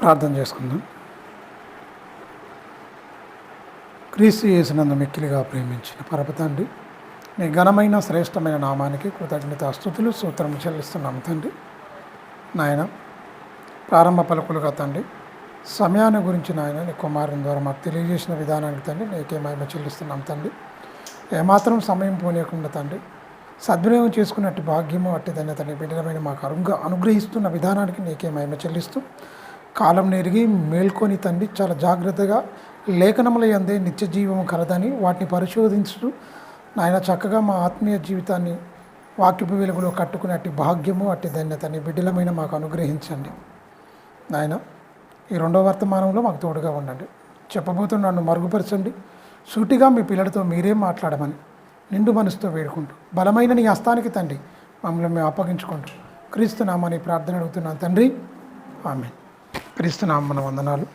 ప్రార్థన చేసుకుందాం. క్రీస్తు యేసునందు మిక్కిలిగా ప్రేమించిన పరమతండ్రి, నీ ఘనమైన శ్రేష్టమైన నామానికి కృతజ్ఞతాస్తుతులు స్తోత్రము చెల్లిస్తున్నాము తండ్రి. నాయన, ప్రారంభ పలుకులుగా తండ్రి, సమయాన్ని గురించి నాయన నీ కుమారుని ద్వారా మాకు తెలియజేసిన విధానానికి తండ్రి నీకే మహిమ చెల్లిస్తున్నాం తండ్రి. ఏమాత్రం సమయం పోనీయకుండా తండ్రి సద్వినియోగం చేసుకున్నట్టు భాగ్యము అట్టిదన్న తండ్రి బిడ్డలమైన మాకు అనుగ్రహిస్తున్న విధానానికి నీకే మహిమ చెల్లిస్తూ, కాలం నెరిగి మేల్కొని తండ్రి చాలా జాగ్రత్తగా లేఖనముల యందే నిత్య జీవము కలదని వాటిని పరిశోధించుతూ నాయన చక్కగా మా ఆత్మీయ జీవితాన్ని వాక్యపు వెలుగులో కట్టుకునే భాగ్యము అట్టి ధన్యతని బిడ్డలమైన మాకు అనుగ్రహించండి. నాయన, ఈ రెండవ వర్తమానంలో మాకు తోడుగా ఉండండి. చెప్పబోతున్న నన్ను మరుగుపరచండి. సూటిగా మీ పిల్లలతో మీరే మాట్లాడమని నిండు మనసుతో వేడుకుంటూ బలమైన నీ హస్తానికి తండ్రి మమ్మల్ని మేము అప్పగించుకుంటూ క్రీస్తు నామని ప్రార్థన అడుగుతున్నాను తండ్రి, ఆమేన్. క్రీస్తు నామన వందనాలు.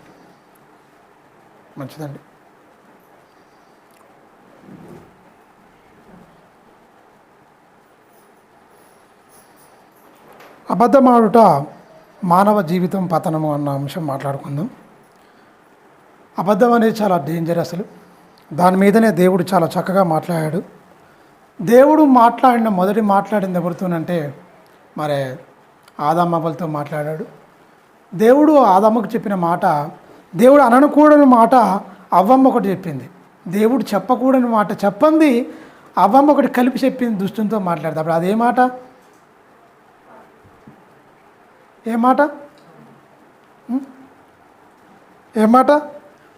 మంచిదండి. అబద్ధమాడుట మానవ జీవితం పతనము అన్న అంశం మాట్లాడుకుందాం. అబద్ధం అనేది చాలా డేంజర్. అసలు దాని మీదనే దేవుడు చాలా చక్కగా మాట్లాడాడు. దేవుడు మాట్లాడింది ఎవరితోనంటే మరి ఆదామవ్వలతో మాట్లాడాడు. దేవుడు ఆదాముకు చెప్పిన మాట, దేవుడు అనకూడని మాట అవ్వమ్మ ఒకటి చెప్పింది. దేవుడు చెప్పకూడని మాట చెప్పంది అవ్వమ్మ ఒకటి కలిపి చెప్పింది దుష్టునితో మాట్లాడితే. అప్పుడు అదే మాట, ఏ మాట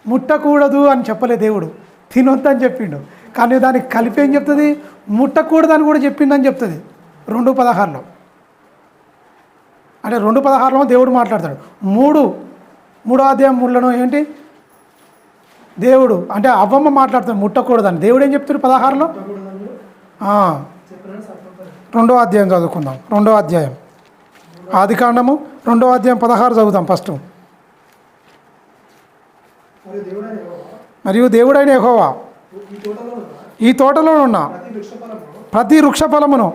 ముట్టకూడదు అని చెప్పలే దేవుడు, తినొద్దు అని చెప్పిండు. కానీ దానికి కలిపి ఏం చెప్తుంది, ముట్టకూడదు అని కూడా చెప్పిందని చెప్తుంది 2:16. అంటే 2:16 దేవుడు మాట్లాడతాడు. 3వ అధ్యాయం 3లో ఏంటి, దేవుడు అంటే అవ్వమ్మ మాట్లాడుతాడు ముట్టకూడదని. దేవుడు ఏం చెప్తాడు 16లో? 2వ అధ్యాయం చదువుకుందాం. 2వ అధ్యాయం ఆదికాండము 2వ అధ్యాయం 16 చదువుతాం ఫస్ట్. మరియు దేవుడైన యెహోవా ఈ తోటలో ఉన్న ప్రతి వృక్ష ఫలమును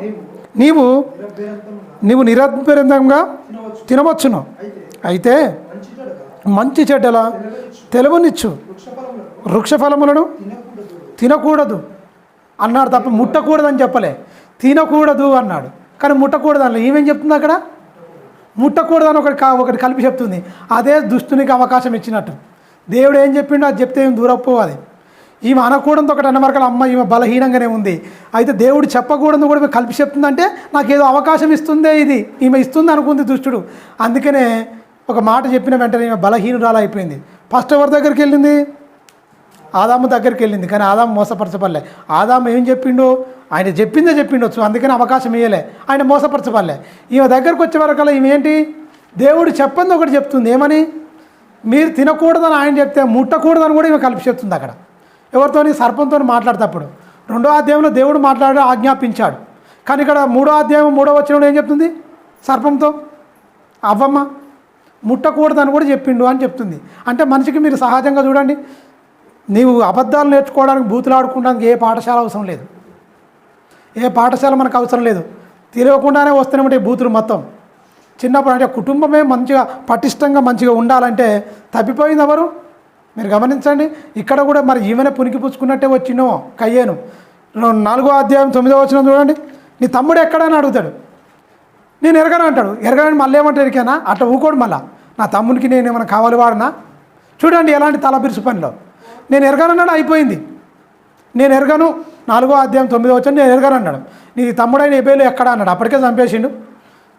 నీవు నిరభ్యంతరంగా తినవచ్చును, అయితే మంచి చెడ్డల తెలుగునిచ్చు వృక్ష ఫలములను తినకూడదు అన్నాడు తప్ప ముట్టకూడదు అని చెప్పలే. తినకూడదు అన్నాడు, కానీ ముట్టకూడదు అన్న. ఏమేం చెప్తుంది అక్కడ? ముట్టకూడదు అని ఒకటి కలిపి చెప్తుంది. అదే దుష్టునికి అవకాశం ఇచ్చినట్టు. దేవుడు ఏం చెప్పిండో అది చెప్తే ఏం దూరపోవాలి. ఈమె అనకూడదు ఒకటి అన్నమరకల అమ్మ ఈమె బలహీనంగానే ఉంది. అయితే దేవుడు చెప్పకూడదు కూడా కలిపి చెప్తుందంటే నాకు ఏదో అవకాశం ఇస్తుందే ఇది, ఈమె ఇస్తుంది అనుకుంది దుష్టుడు. అందుకనే ఒక మాట చెప్పిన వెంటనే ఈమె బలహీనురాలు అయిపోయింది. ఫస్ట్ ఎవరి దగ్గరికి వెళ్ళింది? ఆదాము దగ్గరికి వెళ్ళింది. కానీ ఆదాము మోసపరచపడలే. ఆదాము ఏం చెప్పిండు? ఆయన చెప్పిందే చెప్పిండొచ్చు, అందుకని అవకాశం ఇవ్వలే. ఆయన మోసపరచపడలే. ఈమె దగ్గరకు వచ్చే వరకల్లా ఈమె ఏంటి, దేవుడు చెప్పంది ఒకటి చెప్తుంది. ఏమని? మీరు తినకూడదని ఆయన చెప్తే ముట్టకూడదని కూడా ఈమె కలిపి చెప్తుంది. అక్కడ ఎవరితోని? సర్పంతో మాట్లాడేటప్పుడు 2వ అధ్యాయంలో దేవుడు మాట్లాడి ఆజ్ఞాపించాడు. కానీ ఇక్కడ 3వ అధ్యాయం 3వ వచనంలో ఏం చెప్తుంది? సర్పంతో అవ్వమ్మ ముట్టకూడదని కూడా చెప్పిండు అని చెప్తుంది. అంటే మనిషికి మీరు సహజంగా చూడండి, నీవు అబద్ధాలు నేర్చుకోవడానికి బూతులాడుకోవడానికి ఏ పాఠశాల అవసరం లేదు, ఏ పాఠశాల మనకు అవసరం లేదు. తెలియకుండానే వస్తూనే బూతులు మొత్తం. చిన్నప్పుడు అంటే కుటుంబమే మంచిగా పటిష్టంగా మంచిగా ఉండాలంటే తప్పిపోయింది ఎవరు? మీరు గమనించండి. ఇక్కడ కూడా మరి ఈమెనే పునికి పుచ్చుకున్నట్టే వచ్చినో కయ్యేను. 4వ అధ్యాయం 9వ వచనం చూడండి. నీ తమ్ముడు ఎక్కడని అడుగుతాడు. నేను ఎరగను అంటాడు. ఎరగని మళ్ళీ ఏమంటే ఎరికానా? అట్లా ఊకోడు. మళ్ళా నా తమ్మునికి నేను ఏమైనా కావాలి వాడనా? చూడండి ఎలాంటి తలబిరుసు పనిలో. నేను ఎరగనన్నాడు, అయిపోయింది. నేను ఎరగను. 4వ అధ్యాయం 9వ వచనం నేను ఎరగను అన్నాడు. నీ తమ్ముడైన ఎబేలు ఎక్కడ అన్నాడు. అప్పటికే చంపేసిండు.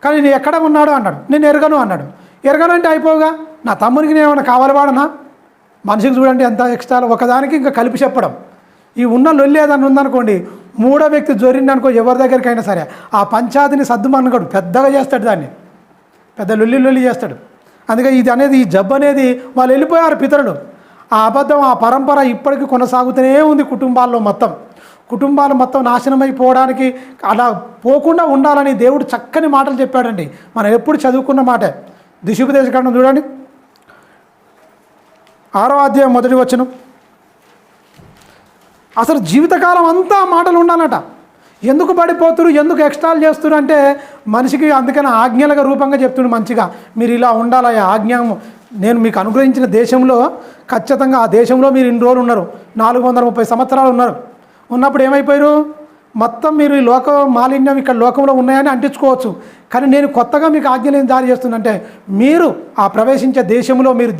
కానీ నీ ఎక్కడ ఉన్నాడు అన్నాడు. నేను ఎరగను అన్నాడు. ఎరగనంటే అయిపోగా నా తమ్మునికి నేను ఏమైనా కావాలి వాడనా? మనిషికి చూడండి ఎంత ఎక్స్ట్రా. ఒకదానికి ఇంకా కలిపి చెప్పడం. ఈ ఉన్న లొల్లి ఏదన్నా ఉందనుకోండి, 3వ వ్యక్తి జొరిండనుకో ఎవరి దగ్గరికైనా సరే ఆ పంచాయతీని సర్దుమనుకోడు, పెద్దగా చేస్తాడు. దాన్ని పెద్ద లొల్లి చేస్తాడు. అందుకే ఇది అనేది, ఈ జబ్బు అనేది వాళ్ళు వెళ్ళిపోయారు పితరులు. ఆ అబద్ధం, ఆ పరంపర ఇప్పటికీ కొనసాగుతూనే ఉంది కుటుంబాలు మొత్తం నాశనమైపోవడానికి. అలా పోకుండా ఉండాలని దేవుడు చక్కని మాటలు చెప్పాడండి. మనం ఎప్పుడు చదువుకున్న మాటే. దిశోపదేశకాండం చూడండి 6వ అధ్యాయం 1వ వచనం. అసలు జీవితకాలం అంతా మాటలు ఉండాలట. ఎందుకు పడిపోతురు, ఎందుకు ఎక్స్ట్రాల్ చేస్తున్నారు అంటే మనిషికి అందుకని ఆజ్ఞలుగా రూపంగా చెప్తుండు. మంచిగా మీరు ఇలా ఉండాలి, ఆజ్ఞ నేను మీకు అనుగ్రహించిన దేశంలో ఖచ్చితంగా ఆ దేశంలో మీరు ఇన్ని రోజులు ఉన్నారు, 430 సంవత్సరాలు ఉన్నారు. ఉన్నప్పుడు ఏమైపోయారు? మొత్తం మీరు ఈ లోక మాలిన్యం ఇక్కడ లోకంలో ఉన్నాయని అంటించుకోవచ్చు. కానీ నేను కొత్తగా మీకు ఆజ్ఞలు ఏం జారీ చేస్తుందంటే, మీరు ఆ ప్రవేశించే దేశంలో మీరు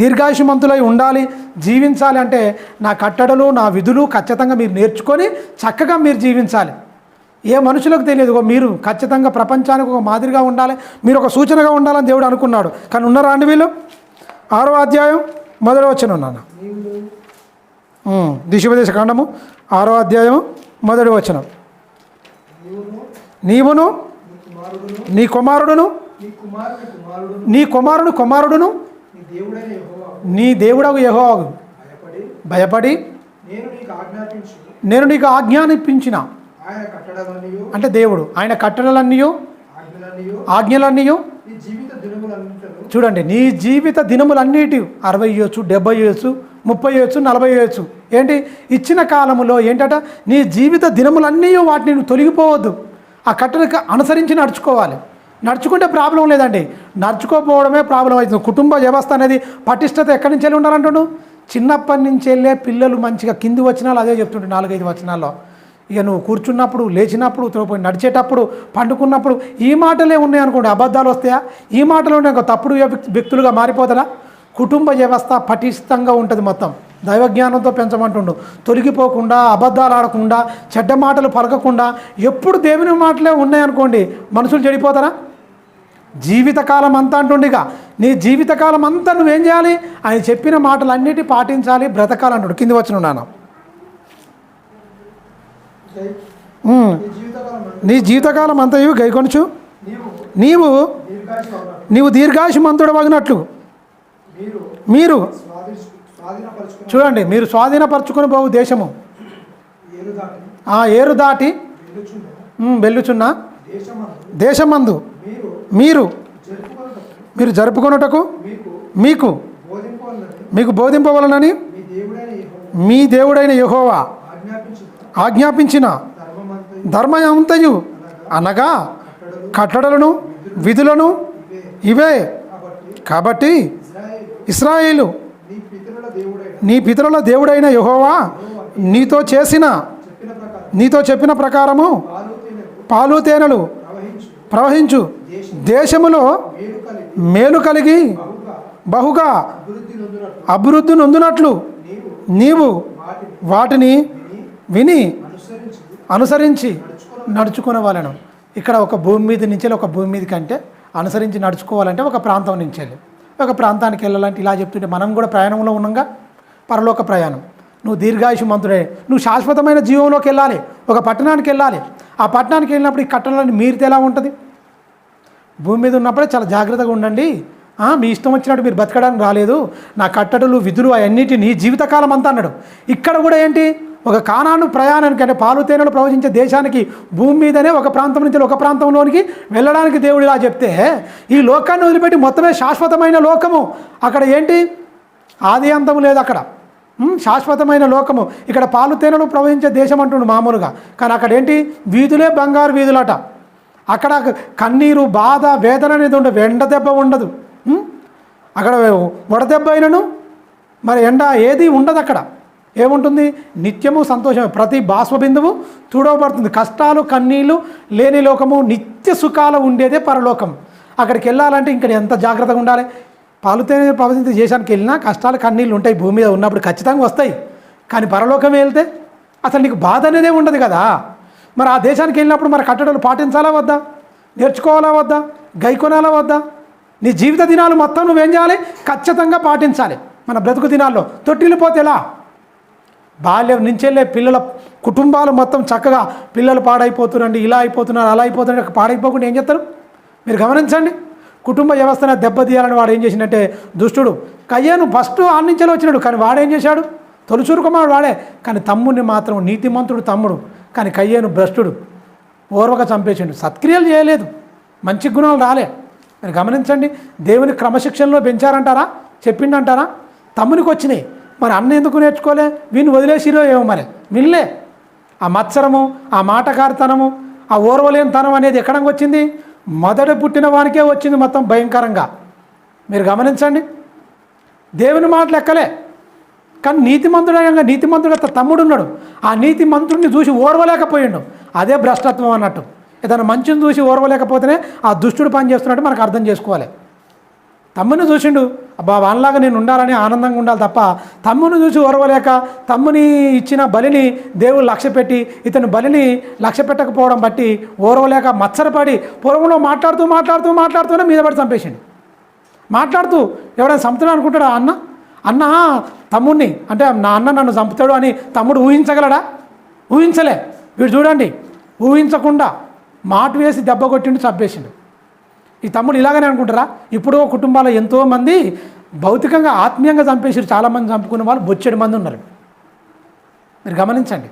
దీర్ఘాయుషమంతులై ఉండాలి, జీవించాలి అంటే నా కట్టడలు నా విధులు ఖచ్చితంగా మీరు నేర్చుకొని చక్కగా మీరు జీవించాలి. ఏ మనుషులకు తెలియదు, మీరు ఖచ్చితంగా ప్రపంచానికి ఒక మాదిరిగా ఉండాలి, మీరు ఒక సూచనగా ఉండాలని దేవుడు అనుకున్నాడు. కానీ ఉన్నారా అండి వీళ్ళు? 6వ అధ్యాయం 1వ వచనం నాన్న, దిశోపదేశ కాండము 6వ అధ్యాయం 1వ వచనం. నీవును నీ కుమారుడును నీ కుమారుడును నీ దేవుడగు యెహోవాకు భయపడి నేను నీకు ఆజ్ఞాపించిన, అంటే దేవుడు ఆయన కట్టడలన్నీ ఆజ్ఞలన్నీ చూడండి, నీ జీవిత దినములన్నిటి 60 ఇవ్వచ్చు, 70 ఇవ్వచ్చు, 30 ఇవ్వచ్చు, 40 ఇవ్వచ్చు. ఏంటి ఇచ్చిన కాలములో ఏంటట, నీ జీవిత దినములన్నీ వాటిని నువ్వు తొలగిపోవద్దు, ఆ కట్టడకు అనుసరించి నడుచుకోవాలి. నడుచుకుంటే ప్రాబ్లం లేదండి, నడుచుకోకపోవడమే ప్రాబ్లం అవుతుంది. కుటుంబ వ్యవస్థ అనేది పటిష్టత ఎక్కడి నుంచి వెళ్ళి ఉండాలంటున్నాడు? చిన్నప్పటి నుంచి వెళ్ళే పిల్లలు మంచిగా కింది వచనాలు అదే చెప్తుంటే 4-5 వచనాల్లో. ఇక నువ్వు కూర్చున్నప్పుడు, లేచినప్పుడు, నడిచేటప్పుడు, పండుకున్నప్పుడు ఈ మాటలే ఉన్నాయి అనుకోండి, అబద్ధాలు వస్తాయా? ఈ మాటలు ఉన్నాయి, తప్పుడు వ్యక్తులుగా మారిపోతారా? కుటుంబ వ్యవస్థ పటిష్టంగా ఉంటుంది. మొత్తం దైవజ్ఞానంతో పెంచమంటుండు. తొలగిపోకుండా, అబద్ధాలు ఆడకుండా, చెడ్డ మాటలు పలకకుండా ఎప్పుడు దేవుని మాటలే ఉన్నాయనుకోండి, మనుషులు చెడిపోతారా? జీవితకాలం అంతా అంటుండిగా నీ జీవితకాలం అంతా నువ్వేం చేయాలి? ఆయన చెప్పిన మాటలన్నిటి పాటించాలి, బ్రతకాలంటాడు. కింది వచ్చిన నాన్న, నీ జీవితకాలం అంతయు గైకొనుచు నీవు దీర్ఘాయుష్మంతుడు వగినట్లు మీరు చూడండి, మీరు స్వాధీనపరచుకుని పోవు దేశము ఏరు దాటి వెళ్ళుచున్న దేశమందు మీరు జరుపుకొనుటకు మీకు బోధింపవలనని మీ దేవుడైన యెహోవా ఆజ్ఞాపించిన ధర్మమంతయు అనగా కట్టడలను విధులను ఇవే. కాబట్టి ఇశ్రాయేలు నీ పితరుల దేవుడైన యెహోవా నీతో చెప్పిన ప్రకారము పాలు తేనెలు ప్రవహించు దేశములో మేలు కలిగి బహుగా అభివృద్ధి నొందునట్లు నీవు వాటిని విని అనుసరించి నడుచుకునే. ఇక్కడ ఒక భూమి మీద నుంచి ఒక భూమి మీద కంటే అనుసరించి నడుచుకోవాలంటే ఒక ప్రాంతం నుంచి వెళ్ళి ఒక ప్రాంతానికి వెళ్ళాలంటే ఇలా చెప్తుంటే మనం కూడా ప్రయాణంలో ఉన్నాగా, పరలోక ప్రయాణం. నువ్వు దీర్ఘాయుషమంతుడే, నువ్వు శాశ్వతమైన జీవంలోకి వెళ్ళాలి, ఒక పట్టణానికి వెళ్ళాలి. ఆ పట్టణానికి వెళ్ళినప్పుడు ఈ కట్టడాన్ని మీరితే ఎలా ఉంటుంది? భూమి మీద ఉన్నప్పుడే చాలా జాగ్రత్తగా ఉండండి. మీ ఇష్టం వచ్చినట్టు మీరు బతకడానికి రాలేదు, నా కట్టడలు విధులు అవన్నిటి నీ జీవితకాలం అంతా అన్నాడు. ఇక్కడ కూడా ఏంటి, ఒక కానాను ప్రయాణానికి అంటే పాలు తేనెలు ప్రవహించే దేశానికి భూమి మీదనే ఒక ప్రాంతం నుంచి ఒక ప్రాంతంలోనికి వెళ్ళడానికి దేవుడు ఇలా చెప్తే, ఈ లోకాన్ని వదిలిపెట్టి మొత్తమే శాశ్వతమైన లోకము. అక్కడ ఏంటి, ఆది అంతము లేదు, అక్కడ శాశ్వతమైన లోకము. ఇక్కడ పాలు తేనెలు ప్రవహించే దేశం అంటుండు మామూలుగా, కానీ అక్కడ ఏంటి, వీధులే బంగారు వీధులట. అక్కడ కన్నీరు, బాధ, వేదన అనేది ఉండదు, ఎండ దెబ్బ ఉండదు. అక్కడ వడదెబ్బ అయినను మరి ఎండ ఏది ఉండదు. అక్కడ ఏముంటుంది, నిత్యము సంతోషమే, ప్రతి బాష్పబిందువు తుడవబడుతుంది. కష్టాలు కన్నీళ్ళు లేని లోకము, నిత్య సుఖాలు ఉండేదే పరలోకం. అక్కడికి వెళ్ళాలంటే ఇక్కడ ఎంత జాగ్రత్తగా ఉండాలి. పాలుతేనే ప్రవచించే దేశానికి వెళ్ళినా కష్టాలు కన్నీళ్ళు ఉంటాయి, భూమి మీద ఉన్నప్పుడు ఖచ్చితంగా వస్తాయి. కానీ పరలోకం వెళ్తే అసలు నీకు బాధ అనేదే ఉండదు కదా. మరి ఆ దేశానికి వెళ్ళినప్పుడు మరి కట్టడలు పాటించాలా వద్దా, నేర్చుకోవాలా వద్దా, గైకొనాలా వద్దా? నీ జీవిత దినాలు మొత్తం నువ్వేం చేయాలి, ఖచ్చితంగా పాటించాలి. మన బ్రతుకు దినాల్లో తొట్టిల్లిపోతే ఎలా? బాల్యం నుంచెళ్ళే పిల్లల కుటుంబాలు మొత్తం చక్కగా పిల్లలు పాడైపోతున్నారండి, ఇలా అయిపోతున్నారు, అలా అయిపోతున్నారు. పాడైపోకుండా ఏం చేస్తారు మీరు గమనించండి. కుటుంబ వ్యవస్థను దెబ్బతీయాలని వాడు ఏం చేసిందంటే దుష్టుడు. కయ్యను ఫస్ట్ ఆన్నించేలో వచ్చినాడు, కానీ వాడేం చేశాడు, తొలిచూరు కుమారుడు వాడే. కానీ తమ్ముడిని మాత్రం నీతిమంతుడు తమ్ముడు, కానీ కయ్యను భ్రష్టుడు ఓర్వక చంపేసిండు. సత్క్రియలు చేయలేదు, మంచి గుణాలు రాలే. మీరు గమనించండి, దేవుని క్రమశిక్షణలో పెంచారంటారా, చెప్పిండంటారా? తమ్మునికి వచ్చినాయి, మరి అన్న ఎందుకు నేర్చుకోలే? వీని వదిలేసిరో ఏమో మరి. వినలే. ఆ మత్సరము, ఆ మాటకారితనము, ఆ ఓర్వలేనితనం అనేది ఎక్కడికి వచ్చింది? మొదట పుట్టిన వానికే వచ్చింది మొత్తం భయంకరంగా. మీరు గమనించండి, దేవుని మాటలు ఎక్కలే. కానీ నీతిమంతుడుగా తమ్ముడు ఉన్నాడు. ఆ నీతిమంతుడిని చూసి ఓర్వలేకపోయిండు. అదే భ్రష్టత్వం అన్నట్టు. ఏదైనా మంచిని చూసి ఓర్వలేకపోతేనే ఆ దుష్టుడు పని చేస్తున్నట్టు మనకు అర్థం చేసుకోవాలి. తమ్ముని చూసిండు, అబ్బా వాళ్ళలాగా నేను ఉండాలని ఆనందంగా ఉండాలి తప్ప తమ్ముని చూసి ఓర్వలేక తమ్ముని ఇచ్చిన బలిని దేవుడు లక్ష్య పెట్టి ఇతని బలిని లక్ష్య పెట్టకపోవడం బట్టి ఓర్వలేక మత్సరపడి పొలంలో మాట్లాడుతూనే మీద పడి చంపేసిండు. మాట్లాడుతూ ఎవరైనా చంపుతాడు అనుకుంటాడా? అన్న తమ్ముడిని అంటే నా అన్న నన్ను చంపుతాడు అని తమ్ముడు ఊహించగలడా? ఊహించలే. వీడు చూడండి, ఊహించకుండా మాట వేసి దెబ్బ కొట్టిండు, చంపేసిండు. ఈ తమ్ముడు ఇలాగనే అనుకుంటారా? ఇప్పుడు కుటుంబాల్లో ఎంతోమంది భౌతికంగా ఆత్మీయంగా చంపేసారు. చాలామంది చంపుకునే వాళ్ళు బొచ్చెడు మంది ఉన్నారు. మీరు గమనించండి.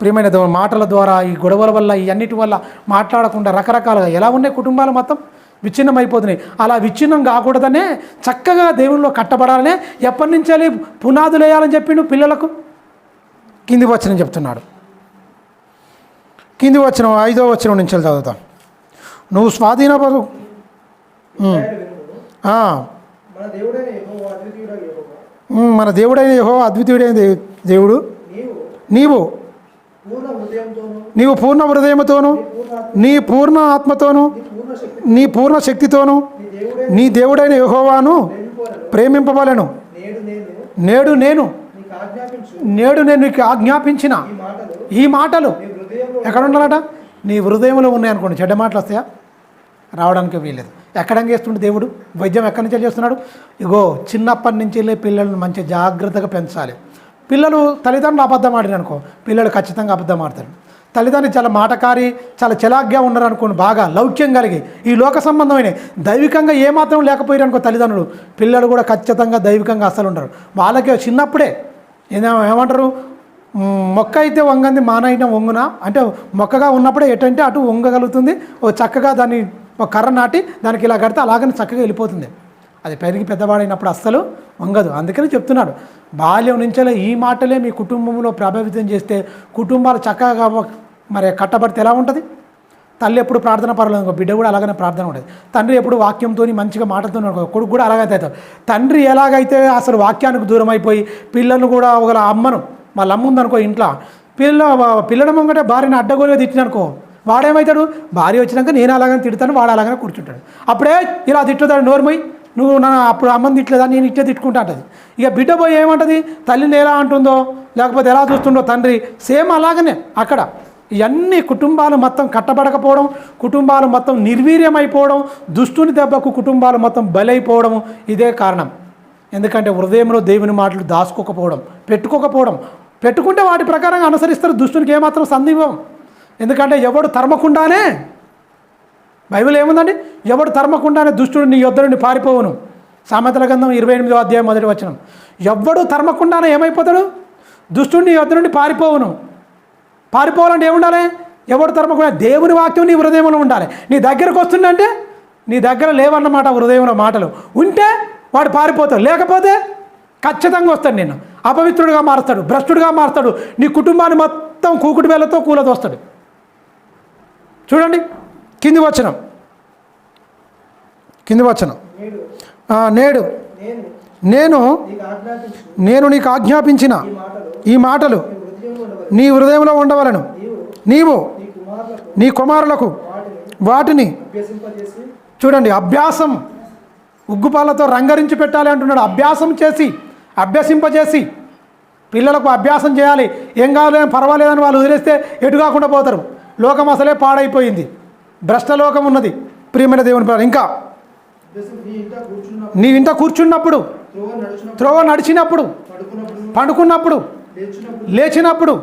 ప్రియమైన మాటల ద్వారా ఈ గొడవల వల్ల ఇవన్నిటి వల్ల మాట్లాడకుండా రకరకాలుగా ఎలా ఉన్నాయి కుటుంబాలు మొత్తం విచ్ఛిన్నం అయిపోతున్నాయి. అలా విచ్ఛిన్నం కాకూడదనే చక్కగా దేవుల్లో కట్టబడాలనే ఎప్పటి నుంచాలి పునాదులు వేయాలని చెప్పిండు పిల్లలకు. కింది వచనం చెప్తున్నాడు. కింది వచనం 5వ వచనం నుంచి చదువుతాం. నువ్వు స్వాధీనపరు మన దేవుడైన యెహోవా అద్వితీయుడైన దేవుడు. నీవు పూర్ణ హృదయముతోను నీ పూర్ణ ఆత్మతోను నీ పూర్ణ శక్తితోను నీ దేవుడైన యెహోవాను ప్రేమింపవలెను. నేడు నేను నీకు ఆజ్ఞాపించిన ఈ మాటలు ఎక్కడ ఉండాలట? నీ హృదయంలో ఉన్నాయనుకోండి. చెడ్డ మాటలు వస్తాయా? రావడానికి వీల్లేదు. ఎక్కడంగా చేస్తుండే దేవుడు వైద్యం ఎక్కడి నుంచి చేస్తున్నాడు? ఇగో చిన్నప్పటి నుంచి వెళ్ళి పిల్లలను మంచి జాగ్రత్తగా పెంచాలి. పిల్లలు తల్లిదండ్రులు అబద్ధం ఆడిననుకో పిల్లలు ఖచ్చితంగా అబద్ధం ఆడతారు. తల్లిదండ్రులు చాలా మాటకారి చాలా చలాగ్గా ఉండరు అనుకోండి, బాగా లౌక్యం కలిగి ఈ లోక సంబంధమైన దైవికంగా ఏమాత్రం లేకపోయారు అనుకో తల్లిదండ్రులు, పిల్లలు కూడా ఖచ్చితంగా దైవికంగా అస్సలు ఉండరు. వాళ్ళకి చిన్నప్పుడే ఏమంటారు, మొక్క అయితే వంగంది మానైన వంగున అంటే మొక్కగా ఉన్నప్పుడే ఎటంటే అటు వంగగలుగుతుంది. ఓ చక్కగా దాన్ని ఒక కర్ర నాటి దానికి ఇలా కడితే అలాగని చక్కగా వెళ్ళిపోతుంది. అది పెరిగి పెద్దవాడైనప్పుడు అస్సలు వంగదు. అందుకని చెప్తున్నాడు, బాల్యం నుంచే ఈ మాటలే మీ కుటుంబంలో ప్రభావితం చేస్తే కుటుంబాలు చక్కగా మరి కట్టబడితే ఎలా ఉంటుంది? తల్లి ఎప్పుడు ప్రార్థన పర్లేదు, బిడ్డ కూడా అలాగనే ప్రార్థన ఉంటుంది. తండ్రి ఎప్పుడు వాక్యంతో మంచిగా మాటలతో కొడుకు కూడా అలాగైతే అవుతాడు. తండ్రి ఎలాగైతే అసలు వాక్యానికి దూరం అయిపోయి పిల్లలను కూడా ఒక అమ్మను వాళ్ళ అమ్మ ఉందనుకో ఇంట్లో పిల్లల ముంగటే భార్యని అడ్డగోలుగా తిట్టిననుకో వాడేమవుతాడు? భార్య వచ్చినాక నేను అలాగనే తిడతాను, వాడు అలాగనే కూర్చుంటాడు. అప్పుడే ఇలా తిట్టుతాడు, నోరుమై నువ్వు అప్పుడు అమ్మని తిట్టలేదా, నేను ఇట్లా తిట్టుకుంటా అంటది. ఇక బిడ్డ పోయి ఏమంటుంది? తల్లిని ఎలా అంటుందో లేకపోతే ఎలా చూస్తుండో తండ్రి సేమ్ అలాగనే అక్కడ. ఇవన్నీ కుటుంబాలు మొత్తం కట్టబడకపోవడం, కుటుంబాలు మొత్తం నిర్వీర్యమైపోవడం, దుష్టుని దెబ్బకు కుటుంబాలు మొత్తం బలైపోవడం ఇదే కారణం. ఎందుకంటే హృదయంలో దేవుని మాటలు దాచుకోకపోవడం, పెట్టుకుంటే వాటి ప్రకారంగా అనుసరిస్తారు. దుష్టునికి ఏమాత్రం సందేహం. ఎందుకంటే ఎవడు తరమకుండానే, బైబిల్ ఏముందండి, ఎవడు తరమకుండానే దుష్టుడు నీ యొద్ద నుండి పారిపోవును. సామెతల గ్రంథం 28వ అధ్యాయం 1వ వచనం. ఎవడు తరమకుండానే ఏమైపోతాడు? దుష్టుడు నీ యొద్ద నుండి పారిపోవాలంటే ఏముండాలి? ఎవడు తరమకుండా దేవుని వాక్యం నీ హృదయంలో ఉండాలి. నీ దగ్గరకు వస్తుందంటే నీ దగ్గర లేవన్నమాట. హృదయంలో మాటలు ఉంటే వాడు పారిపోతాడు, లేకపోతే ఖచ్చితంగా వస్తాడు, నిన్ను అపవిత్రుడిగా మారుస్తాడు, భ్రష్టుడిగా మారుస్తాడు, నీ కుటుంబాన్ని మొత్తం కూకుటి వేలతో కూలదోస్తాడు. చూడండి కింది వచనం. నేడు నేను నీకు ఆజ్ఞాపించిన ఈ మాటలు నీ హృదయంలో ఉండవలను. నీవు నీ కుమారులకు వాటిని చూడండి అభ్యాసం ఉగ్గుపాలతో రంగరించి పెట్టాలి అంటున్నాడు. అభ్యసింపజేసి పిల్లలకు అభ్యాసం చేయాలి. ఏం కావాలి పర్వాలేదని వాళ్ళు వదిలేస్తే ఎటు కాకుండా పోతారు. లోకం అసలే పాడైపోయింది, భ్రష్టలోకం ఉన్నది. ప్రియమైన దేవుని పిల్లలు, ఇంకా నీ ఇంట కూర్చున్నప్పుడు, త్రోవ నడిచినప్పుడు, పండుకున్నప్పుడు, లేచినప్పుడు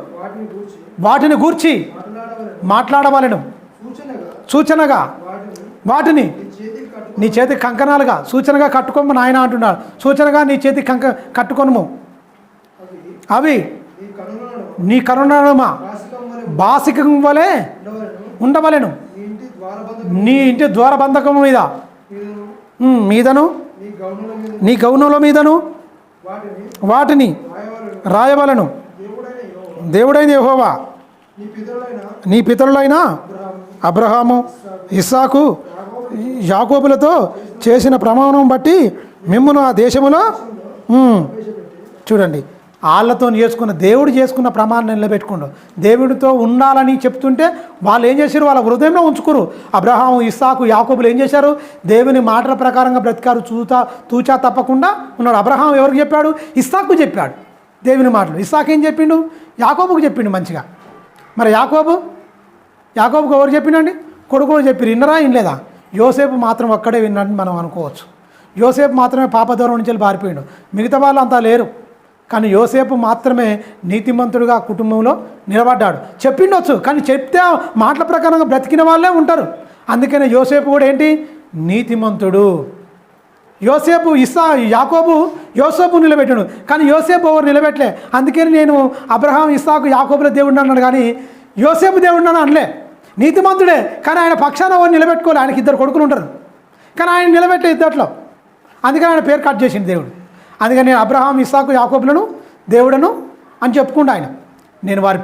వాటిని గూర్చి మాట్లాడవలెను. సూచనగా వాటిని నీ చేతికి కంకణాలుగా సూచనగా కట్టుకోమని ఆయన అంటున్నాడు. సూచనగా నీ చేతికి కట్టుకొనుము. అవి నీ కరుణమా బాసికం వలె ఉండవలెను. నీ ఇంటి ద్వారబంధకము మీదను నీ గౌనుల మీదను వాటిని రాయవలను. దేవుడైన యెహోవా నీ పితరులైన అబ్రహాము, ఇస్సాకు, యాకోబులతో చేసిన ప్రమాణం బట్టి మిమ్మును ఆ దేశములో చూడండి, వాళ్ళతో చేసుకున్న దేవుడు చేసుకున్న ప్రమాణం నిలబెట్టుకోండు. దేవుడితో ఉండాలని చెప్తుంటే వాళ్ళు ఏం చేశారు? వాళ్ళ హృదయంలో ఉంచుకోరు. అబ్రహాం, ఇస్సాకు, యాకోబులు ఏం చేశారు? దేవుని మాటల ప్రకారంగా బ్రతికారు. తూచా తప్పకుండా ఉన్నాడు. అబ్రహాం ఎవరికి చెప్పాడు? ఇస్సాకు చెప్పాడు దేవుని మాటలు. ఇస్సాకు ఏం చెప్పిండు? యాకోబుకు చెప్పిండు మంచిగా. మరి యాకోబుకు ఎవరు చెప్పిండండి? కొడుకులు చెప్పారు. విన్నరా వినలేదా? యోసేపు మాత్రం ఒక్కడే విన్నాడని మనం అనుకోవచ్చు. యోసేపు మాత్రమే పాపదూరం నుంచి వెళ్ళి పారిపోయాడు. మిగతా వాళ్ళు అంతా లేరు. కానీ యోసేపు మాత్రమే నీతిమంతుడుగా కుటుంబంలో నిలబడ్డాడు. చెప్పిండొచ్చు, కానీ చెప్తే మాటల ప్రకారంగా బ్రతికిన వాళ్ళే ఉంటారు. అందుకనే యోసేపు కూడా ఏంటి? నీతిమంతుడు. యాకోబు యోసేపు నిలబెట్టాడు, కానీ యోసేపు ఎవరు నిలబెట్టలే. అందుకని నేను అబ్రహాం, ఇస్సాకు, యాకోబుల దేవుడు అన్నాడు, కానీ యోసేపు దేవుడు అని అనలే. నీతిమంతుడే, కానీ ఆయన పక్షాన ఎవరు నిలబెట్టుకోలే. ఆయనకి 2 కొడుకులు ఉంటారు, కానీ ఆయన నిలబెట్టే ఇద్దట్లో. అందుకని ఆయన పేరు కట్ చేసిండు దేవుడు. అందుకని నేను అబ్రహాం, ఇస్సాకు, యాకోబులను దేవుడను అని చెప్పుకుంటా. ఆయన నేను వారి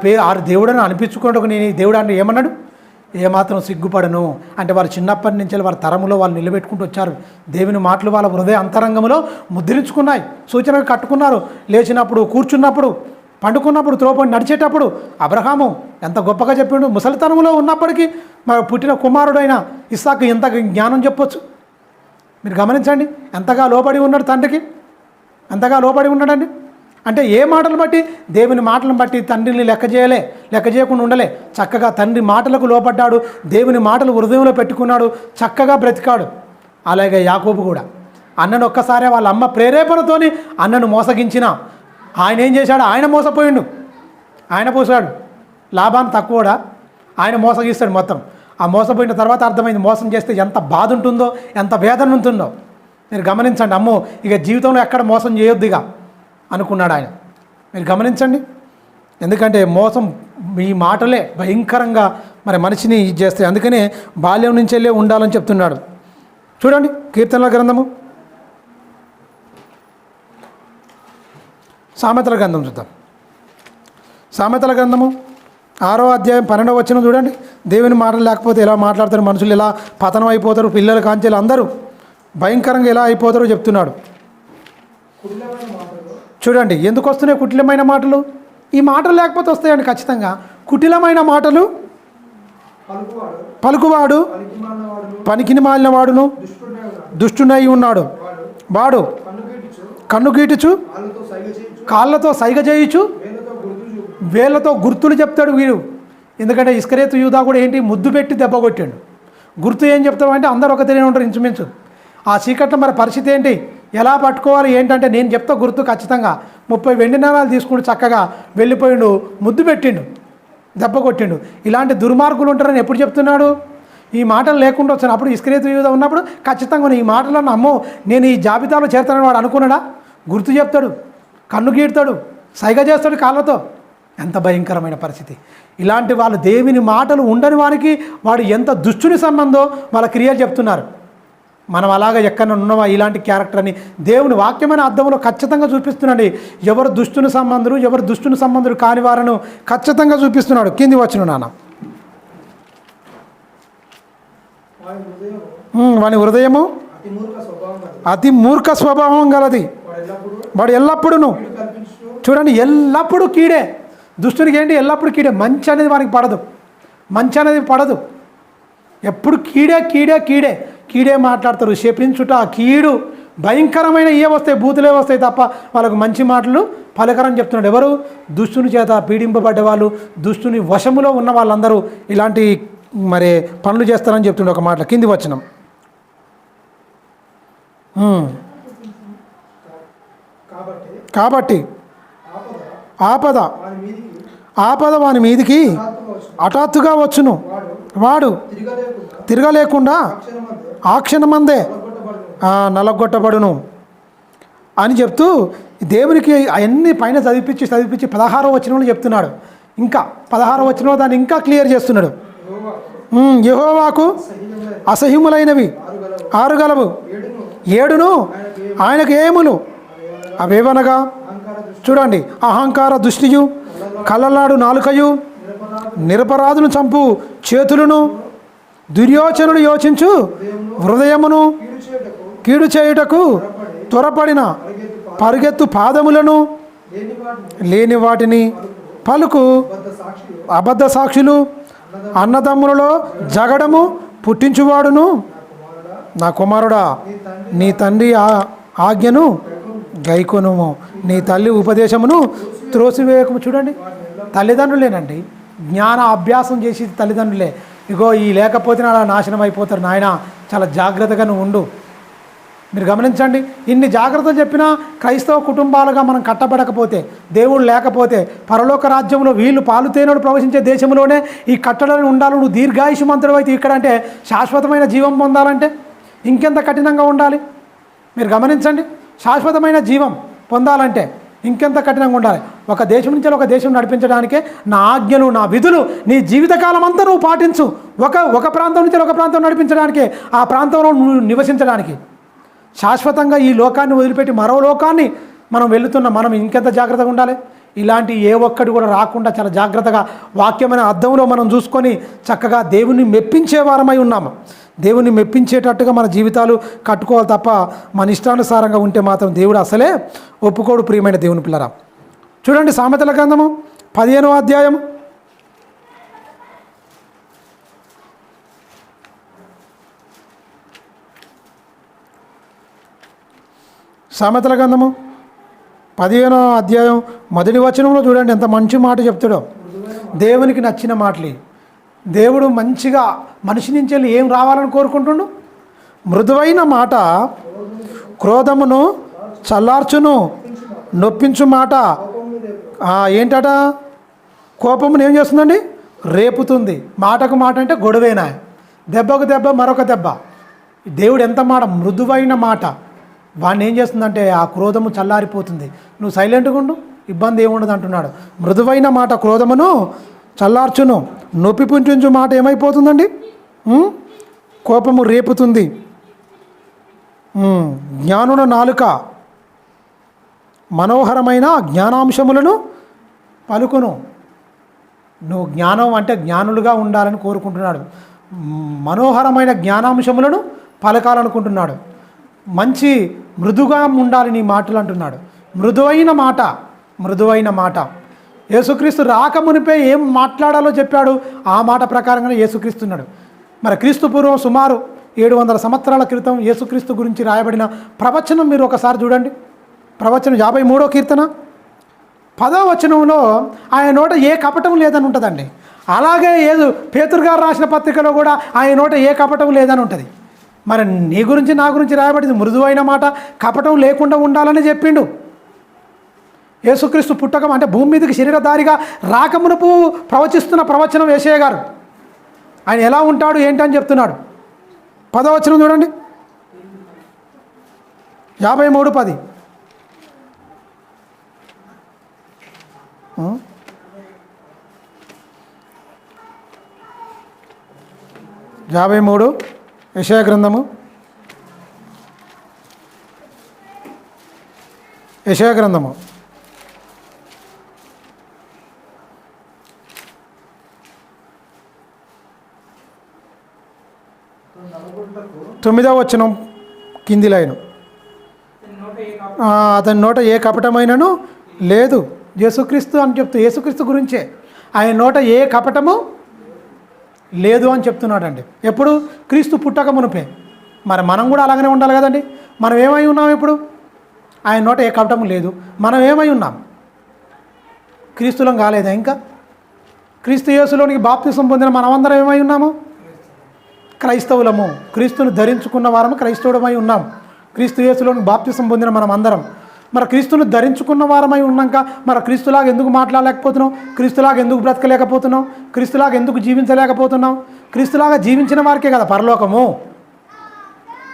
దేవుడని అనిపించుకోవడానికి నేను ఈ దేవుడు అంటే ఏమన్నాడు? ఏమాత్రం సిగ్గుపడను అంటే వారు చిన్నప్పటి నుంచి వారి తరములో వాళ్ళు నిలబెట్టుకుంటూ వచ్చారు. దేవుని మాటలు వాళ్ళ హృదయ అంతరంగంలో ముద్రించుకున్నాయి. సూచనలు కట్టుకున్నారు. లేచినప్పుడు, కూర్చున్నప్పుడు, పండుకున్నప్పుడు, త్రోపడి నడిచేటప్పుడు అబ్రహాము ఎంత గొప్పగా చెప్పిండు. ముసలితనంలో ఉన్నప్పటికీ పుట్టిన కుమారుడైన ఇస్సాకు ఎంత జ్ఞానం చెప్పొచ్చు. మీరు గమనించండి, ఎంతగా లోబడి ఉన్నాడు తండ్రికి, ఎంతగా లోబడి ఉన్నాడండి. అంటే ఏ మాటలు బట్టి? దేవుని మాటలను బట్టి తండ్రిని లెక్క చేయకుండా ఉండలే. చక్కగా తండ్రి మాటలకు లోపడ్డాడు. దేవుని మాటలు హృదయంలో పెట్టుకున్నాడు. చక్కగా బ్రతికాడు. అలాగే యాకోబు కూడా అన్నను ఒక్కసారి వాళ్ళ అమ్మ ప్రేరేపణతోని అన్నను మోసగించిన ఆయన ఏం చేశాడు? ఆయన మోసపోయిండు. ఆయన పోసాడు. లాభాన్ని తక్కువడా? ఆయన మోసగిస్తాడు మొత్తం. ఆ మోసపోయిన తర్వాత అర్థమైంది మోసం చేస్తే ఎంత బాధ ఉంటుందో, ఎంత వేదన ఉంటుందో. మీరు గమనించండి. అమ్మో, ఇక జీవితంలో ఎక్కడ మోసం చేయొద్దుగా అనుకున్నాడు ఆయన. మీరు గమనించండి. ఎందుకంటే మోసం, ఈ మాటలే భయంకరంగా మరి మనిషిని ఇది చేస్తాయి. అందుకనే బాల్యం నుంచి వెళ్ళే ఉండాలని చెప్తున్నాడు. చూడండి, కీర్తనల గ్రంథము, సామెతల గ్రంథం చూద్దాం. సామెతల గ్రంథము 6వ అధ్యాయం 12వ వచనం చూడండి. దేవుని మాటలు లేకపోతే ఎలా మాట్లాడతారు మనుషులు, ఎలా పతనం అయిపోతారు, పిల్లల కాంచెలు అందరూ భయంకరంగా ఎలా అయిపోతారో చెప్తున్నాడు. చూడండి, ఎందుకు వస్తున్నాయి కుటిలమైన మాటలు? ఈ మాటలు లేకపోతే వస్తాయండి ఖచ్చితంగా. కుటిలమైన మాటలు పలుకువాడు పనికిని మాలిన వాడును దుష్టునై ఉన్నాడు. వాడు కన్ను గీటుచు, కాళ్ళతో సైగ చేయుచు, వేళ్ళతో గుర్తులు చెప్తాడు వీడు. ఎందుకంటే ఇస్కరేతు యూదా కూడా ఏంటి? ముద్దు పెట్టి దెబ్బ కొట్టాడు. గుర్తు ఏం చెప్తామంటే అందరూ ఒక తెలియని ఉంటారు ఇంచుమించు. ఆ చీకట్లో మరి పరిస్థితి ఏంటి? ఎలా పట్టుకోవాలి ఏంటంటే నేను చెప్తా గుర్తు ఖచ్చితంగా. 30 వెండి నాణాలు తీసుకుంటూ చక్కగా వెళ్ళిపోయిండు, ముద్దు పెట్టిండు, దెబ్బ కొట్టిండు. ఇలాంటి దుర్మార్గులు ఉంటారని ఎప్పుడు చెప్తున్నాడు? ఈ మాటలు లేకుండా వచ్చాను. అప్పుడు ఇస్కరేతు యూదా ఉన్నప్పుడు ఖచ్చితంగా ఈ మాటలను అమ్మో నేను ఈ జాబితాలో చేరుతానని వాడు అనుకున్నాడా? గుర్తు చెప్తాడు, కన్ను గీడతాడు, సైగ చేస్తాడు కాళ్ళతో. ఎంత భయంకరమైన పరిస్థితి. ఇలాంటి వాళ్ళు దేవుని మాటలు ఉండని వారికి వాడు ఎంత దుష్టుని సంబంధం వాళ్ళ క్రియలు చెప్తున్నారు. మనం అలాగా ఎక్కడ ఉన్నవా ఇలాంటి క్యారెక్టర్ అని దేవుని వాక్యమైన అర్థంలో ఖచ్చితంగా చూపిస్తున్నాడు. ఎవరు దుష్టుని సంబంధులు, ఎవరు దుష్టుని సంబంధులు కాని వారను ఖచ్చితంగా చూపిస్తున్నాడు. కింది వచ్చును నాన్న. వాని హృదయము అతి మూర్ఖ స్వభావం గలది. వాడు ఎల్లప్పుడూ చూడండి, ఎల్లప్పుడూ కీడే. దుష్టునికి ఏంటి? ఎల్లప్పుడూ కీడే. మంచి అనేది వానికి పడదు, మంచి అనేది పడదు. ఎప్పుడు కీడే కీడే కీడే కీడే మాట్లాడతారు. శపించుట, కీడు, భయంకరమైన ఏ వస్తాయి, బూతులే వస్తాయి తప్ప వాళ్ళకు మంచి మాటలు పలకరని చెప్తున్నాడు. ఎవరు? దుష్టుని చేత పీడింపబడ్డ వాళ్ళు, దుష్టుని వశములో ఉన్న వాళ్ళందరూ ఇలాంటి మరి పనులు చేస్తారని చెప్తుండే ఒక మాట. కింది వచనం. కాబట్టి ఆపద వాని మీదికి హఠాత్తుగా వచ్చును. వాడు తిరగలేకుండా ఆ క్షణమందే నలగొట్టబడును అని చెప్తూ దేవునికి అవన్నీ పైన చదివించి 16వ వచనంలో చెప్తున్నాడు. ఇంకా 16వ వచనంలో దాన్ని ఇంకా క్లియర్ చేస్తున్నాడు. యెహోవాకు అసహ్యములైనవి 6 గలవు, 7ను ఆయనకు ఏములు. అవేవనగా చూడండి, అహంకార దృష్టియు, కళ్ళలాడు నాలుకయు, నిరపరాధును చంపు చేతులను, దుర్యోచనలు యోచించు హృదయమును, కీడు చేయుటకు త్వరపడిన పరుగెత్తు పాదములను లేని వాటిని పలుకు అబద్ధ సాక్షులు, అన్నదమ్ములలో జగడము పుట్టించువాడును. నా కుమారుడా, నీ తండ్రి ఆజ్ఞను గైకొనుము, నీ తల్లి ఉపదేశమును త్రోసివేయకము. చూడండి, తల్లిదండ్రులేనండి జ్ఞాన అభ్యాసం చేసి తల్లిదండ్రులే. ఇగో ఈ లేకపోతే అలా నాశనం అయిపోతారు నాయన, చాలా జాగ్రత్తగా నువ్వు ఉండు. మీరు గమనించండి, ఇన్ని జాగ్రత్తలు చెప్పినా క్రైస్తవ కుటుంబాలుగా మనం కట్టబడకపోతే, దేవుడు లేకపోతే, పరలోక రాజ్యంలో వీళ్ళు పాలుతేనోడు ప్రవేశించే దేశంలోనే ఈ కట్టడని ఉండాలి. నువ్వు దీర్ఘాయుషమంతుడు అయితే ఇక్కడ అంటే శాశ్వతమైన జీవం పొందాలంటే ఇంకెంత కఠినంగా ఉండాలి. మీరు గమనించండి, శాశ్వతమైన జీవం పొందాలంటే ఇంకెంత కఠినంగా ఉండాలి. ఒక దేశం నుంచి ఒక దేశం నడిపించడానికే నా ఆజ్ఞలు, నా విధులు నీ జీవితకాలం అంతా నువ్వు పాటించు. ఒక ప్రాంతం నుంచి ఒక ప్రాంతం నడిపించడానికే, ఆ ప్రాంతంలో నువ్వు నివసించడానికి. శాశ్వతంగా ఈ లోకాన్ని వదిలిపెట్టి మరో లోకాన్ని మనం వెళుతున్నాం. మనం ఇంకెంత జాగ్రత్తగా ఉండాలి. ఇలాంటి ఏ ఒక్కటి కూడా రాకుండా చాలా జాగ్రత్తగా వాక్యమైన అర్థంలో మనం చూసుకొని చక్కగా దేవుని మెప్పించే వారమై ఉన్నాము. దేవుని మెప్పించేటట్టుగా మన జీవితాలు కట్టుకోవాలి తప్ప మన ఇష్టానుసారంగా ఉంటే మాత్రం దేవుడు అసలే ఒప్పుకోడు. ప్రియమైన దేవుని పిల్లరా, చూడండి సామెతల గ్రంథము 15వ అధ్యాయం సామెతల గ్రంథము 15వ అధ్యాయం 1వ వచనంలో చూడండి ఎంత మంచి మాట చెప్తాడో. దేవునికి నచ్చిన మాటలు. దేవుడు మంచిగా మనిషి నుంచి వెళ్ళి ఏం రావాలని కోరుకుంటుండు? మృదువైన మాట క్రోధమును చల్లార్చును, నొప్పించు మాట ఏంటట? కోపమును ఏం చేస్తుందండి? రేపుతుంది. మాటకు మాట అంటే గొడవేనా, దెబ్బకు దెబ్బ, మరొక దెబ్బ. దేవుడు ఎంత మాట, మృదువైన మాట. వాడిని ఏం చేస్తుందంటే ఆ క్రోధము చల్లారిపోతుంది. నువ్వు సైలెంట్గా ఉండు, ఇబ్బంది ఏముండదు అంటున్నాడు. మృదువైన మాట క్రోధమును చల్లార్చును, నొప్పి పుట్టించు మాట ఏమైపోతుందండి? కోపము రేపుతుంది. జ్ఞానుల నాలుక మనోహరమైన జ్ఞానాంశములను పలుకును. నువ్వు జ్ఞానం అంటే జ్ఞానులుగా ఉండాలని కోరుకుంటున్నాడు. మనోహరమైన జ్ఞానాంశములను పలకాలనుకుంటున్నాడు. మంచి మృదుగా ఉండాలి నీ మాటలు అంటున్నాడు. మృదువైన మాట, మృదువైన మాట. యేసుక్రీస్తు రాకమునిపై ఏం మాట్లాడాలో చెప్పాడు. ఆ మాట ప్రకారంగానే యేసుక్రీస్తున్నాడు. మరి క్రీస్తు పూర్వం సుమారు 700 సంవత్సరాల క్రితం యేసుక్రీస్తు గురించి రాయబడిన ప్రవచనం మీరు ఒకసారి చూడండి. ప్రవచనం 53వ కీర్తన 10వ వచనంలో ఆయన నోట ఏ కపటం లేదని ఉంటుందండి. అలాగే పేతురు గారు రాసిన పత్రికలో కూడా ఆయన నోట ఏ కపటం లేదని ఉంటుంది. మరి నీ గురించి నా గురించి రాయబడింది మృదువైన మాట, కపటం లేకుండా ఉండాలని చెప్పిండు. యేసుక్రీస్తు పుట్టకం అంటే భూమి మీదకి శరీరధారిగా రాకమునుపు ప్రవచిస్తున్న ప్రవచనం యేషయా గారు. ఆయన ఎలా ఉంటాడు ఏంటని చెప్తున్నాడు. 10వ వచనం చూడండి, 53:10. 53 యెషయా గ్రంథము, యెషయా గ్రంథము 9వ వచనం కింది లైను. అతని నోట ఏ కపటమైనను లేదు. యేసుక్రీస్తు అని చెప్తూ యేసుక్రీస్తు గురించే ఆయన నోట ఏ కపటము లేదు అని చెప్తున్నాడండి. ఎప్పుడు? క్రీస్తు పుట్టక మునిపే. మరి మనం కూడా అలాగనే ఉండాలి కదండి. మనం ఏమై ఉన్నాం ఇప్పుడు? ఆయన నోట ఏ కపటము లేదు. మనం ఏమై ఉన్నాం? క్రీస్తులం కాలేదా ఇంకా? క్రీస్తు యేసులోనికి బాప్తిసం పొందిన మనమందరం ఏమై ఉన్నాము? క్రైస్తవులము. క్రీస్తును ధరించుకున్న వారము క్రైస్తవుడమై ఉన్నాం. క్రీస్తు యేసులోని బాప్తిసం పొందిన మనం అందరం. మరి క్రీస్తును ధరించుకున్న వారమై ఉన్నాక మరి క్రీస్తులాగా ఎందుకు మాట్లాడలేకపోతున్నాం? క్రీస్తులాగా ఎందుకు బ్రతకలేకపోతున్నాం? క్రీస్తులాగా ఎందుకు జీవించలేకపోతున్నాం? క్రీస్తులాగా జీవించిన వారికే కదా పరలోకము.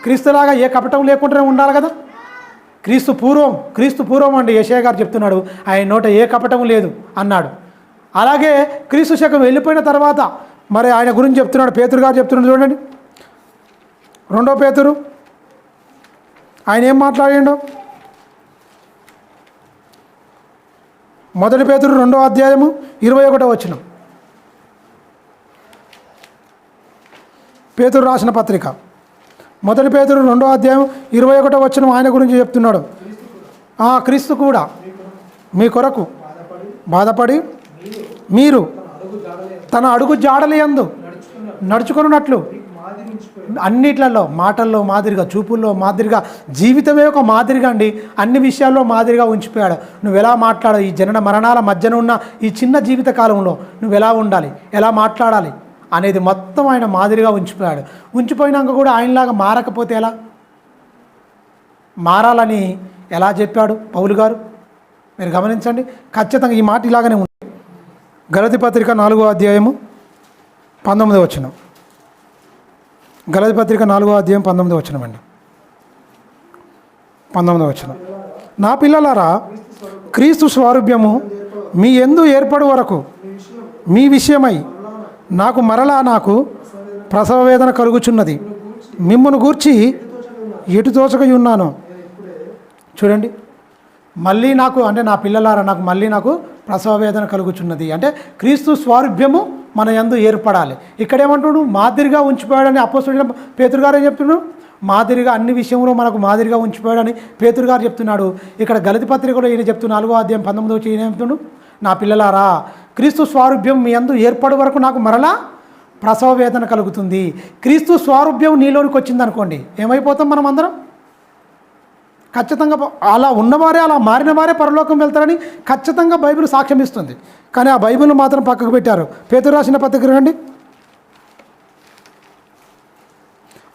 క్రీస్తులాగా ఏ కపటం లేకుండానే ఉండాలి కదా. క్రీస్తు పూర్వం అండి యెషయా గారు చెప్తున్నాడు ఆయన నోట ఏ కపటం లేదు అన్నాడు. అలాగే క్రీస్తు శకం వెళ్ళిపోయిన తర్వాత మరి ఆయన గురించి చెప్తున్నాడు. పేతురు గారు చెప్తున్నాడు చూడండి, 2వ పేతురు ఆయన ఏం మాట్లాడిండో. 1 పేతురు 2వ అధ్యాయము 21వ వచనం. పేతురు రాసిన పత్రిక 1 పేతురు 2వ అధ్యాయం 21వ వచనం ఆయన గురించి చెప్తున్నాడు. క్రీస్తు కూడా మీ కొరకు బాధపడి మీరు తన అడుగు జాడలేయందు నడుచుకున్నట్లు అన్నిట్లలో, మాటల్లో మాదిరిగా, చూపుల్లో మాదిరిగా, జీవితమే ఒక మాదిరిగా అండి, అన్ని విషయాల్లో మాదిరిగా ఉంచిపోయాడు. నువ్వు ఎలా మాట్లాడాలి, ఈ జనన మరణాల మధ్యన ఉన్న ఈ చిన్న జీవిత కాలంలో నువ్వు ఎలా ఉండాలి, ఎలా మాట్లాడాలి అనేది మొత్తం ఆయన మాదిరిగా ఉంచిపోయాడు. ఉంచిపోయినాక కూడా ఆయనలాగా మారకపోతే ఎలా? మారాలని ఎలా చెప్పాడు పౌలు గారు? మీరు గమనించండి. ఖచ్చితంగా ఈ మాట ఇలాగనే ఉంది. గలతీ పత్రిక 4వ అధ్యాయము 19వ వచనం. గలతీ పత్రిక 4వ అధ్యాయం 19వ వచనం అండి. 19వ వచనం. నా పిల్లలారా, క్రీస్తు స్వారూప్యము మీ యందు ఏర్పడు వరకు మీ విషయమై నాకు ప్రసవ వేదన కలుగుచున్నది. మిమ్మును గూర్చి ఎటు తోచక ఉన్నాను. చూడండి, మళ్ళీ నాకు అంటే నా పిల్లలారా నాకు ప్రసవ వేదన కలుగుచున్నది అంటే క్రీస్తు స్వారూప్యము మన యందు ఏర్పడాలి. ఇక్కడేమంటున్నాడు? మాదిరిగా ఉంచిపోయాడని అపోస్తలుడైన పేతురు గారు చెప్తున్నాడు. మాదిరిగా అన్ని విషయంలో మనకు మాదిరిగా ఉంచిపోయాడని పేతురు గారు చెప్తున్నాడు. ఇక్కడ గలతీ పత్రికలో ఈయన చెప్తున్న 4వ అధ్యాయం 19వ వచ్చి ఈయన చెప్తున్నాడు, నా పిల్లలారా, క్రీస్తు స్వారూప్యం మీ యందు ఏర్పడే వరకు నాకు మరలా ప్రసవ వేదన కలుగుతుంది. క్రీస్తు స్వారూప్యం నీలోనికి వచ్చింది అనుకోండి, ఏమైపోతాం మనం అందరం? ఖచ్చితంగా అలా ఉన్నవారే, అలా మారిన వారే పరలోకం వెళ్తారని ఖచ్చితంగా బైబిల్ సాక్ష్యం ఇస్తుంది. కానీ ఆ బైబిల్ మాత్రం పక్కకు పెట్టారు. పేతురు రాసిన పత్రిక రండి,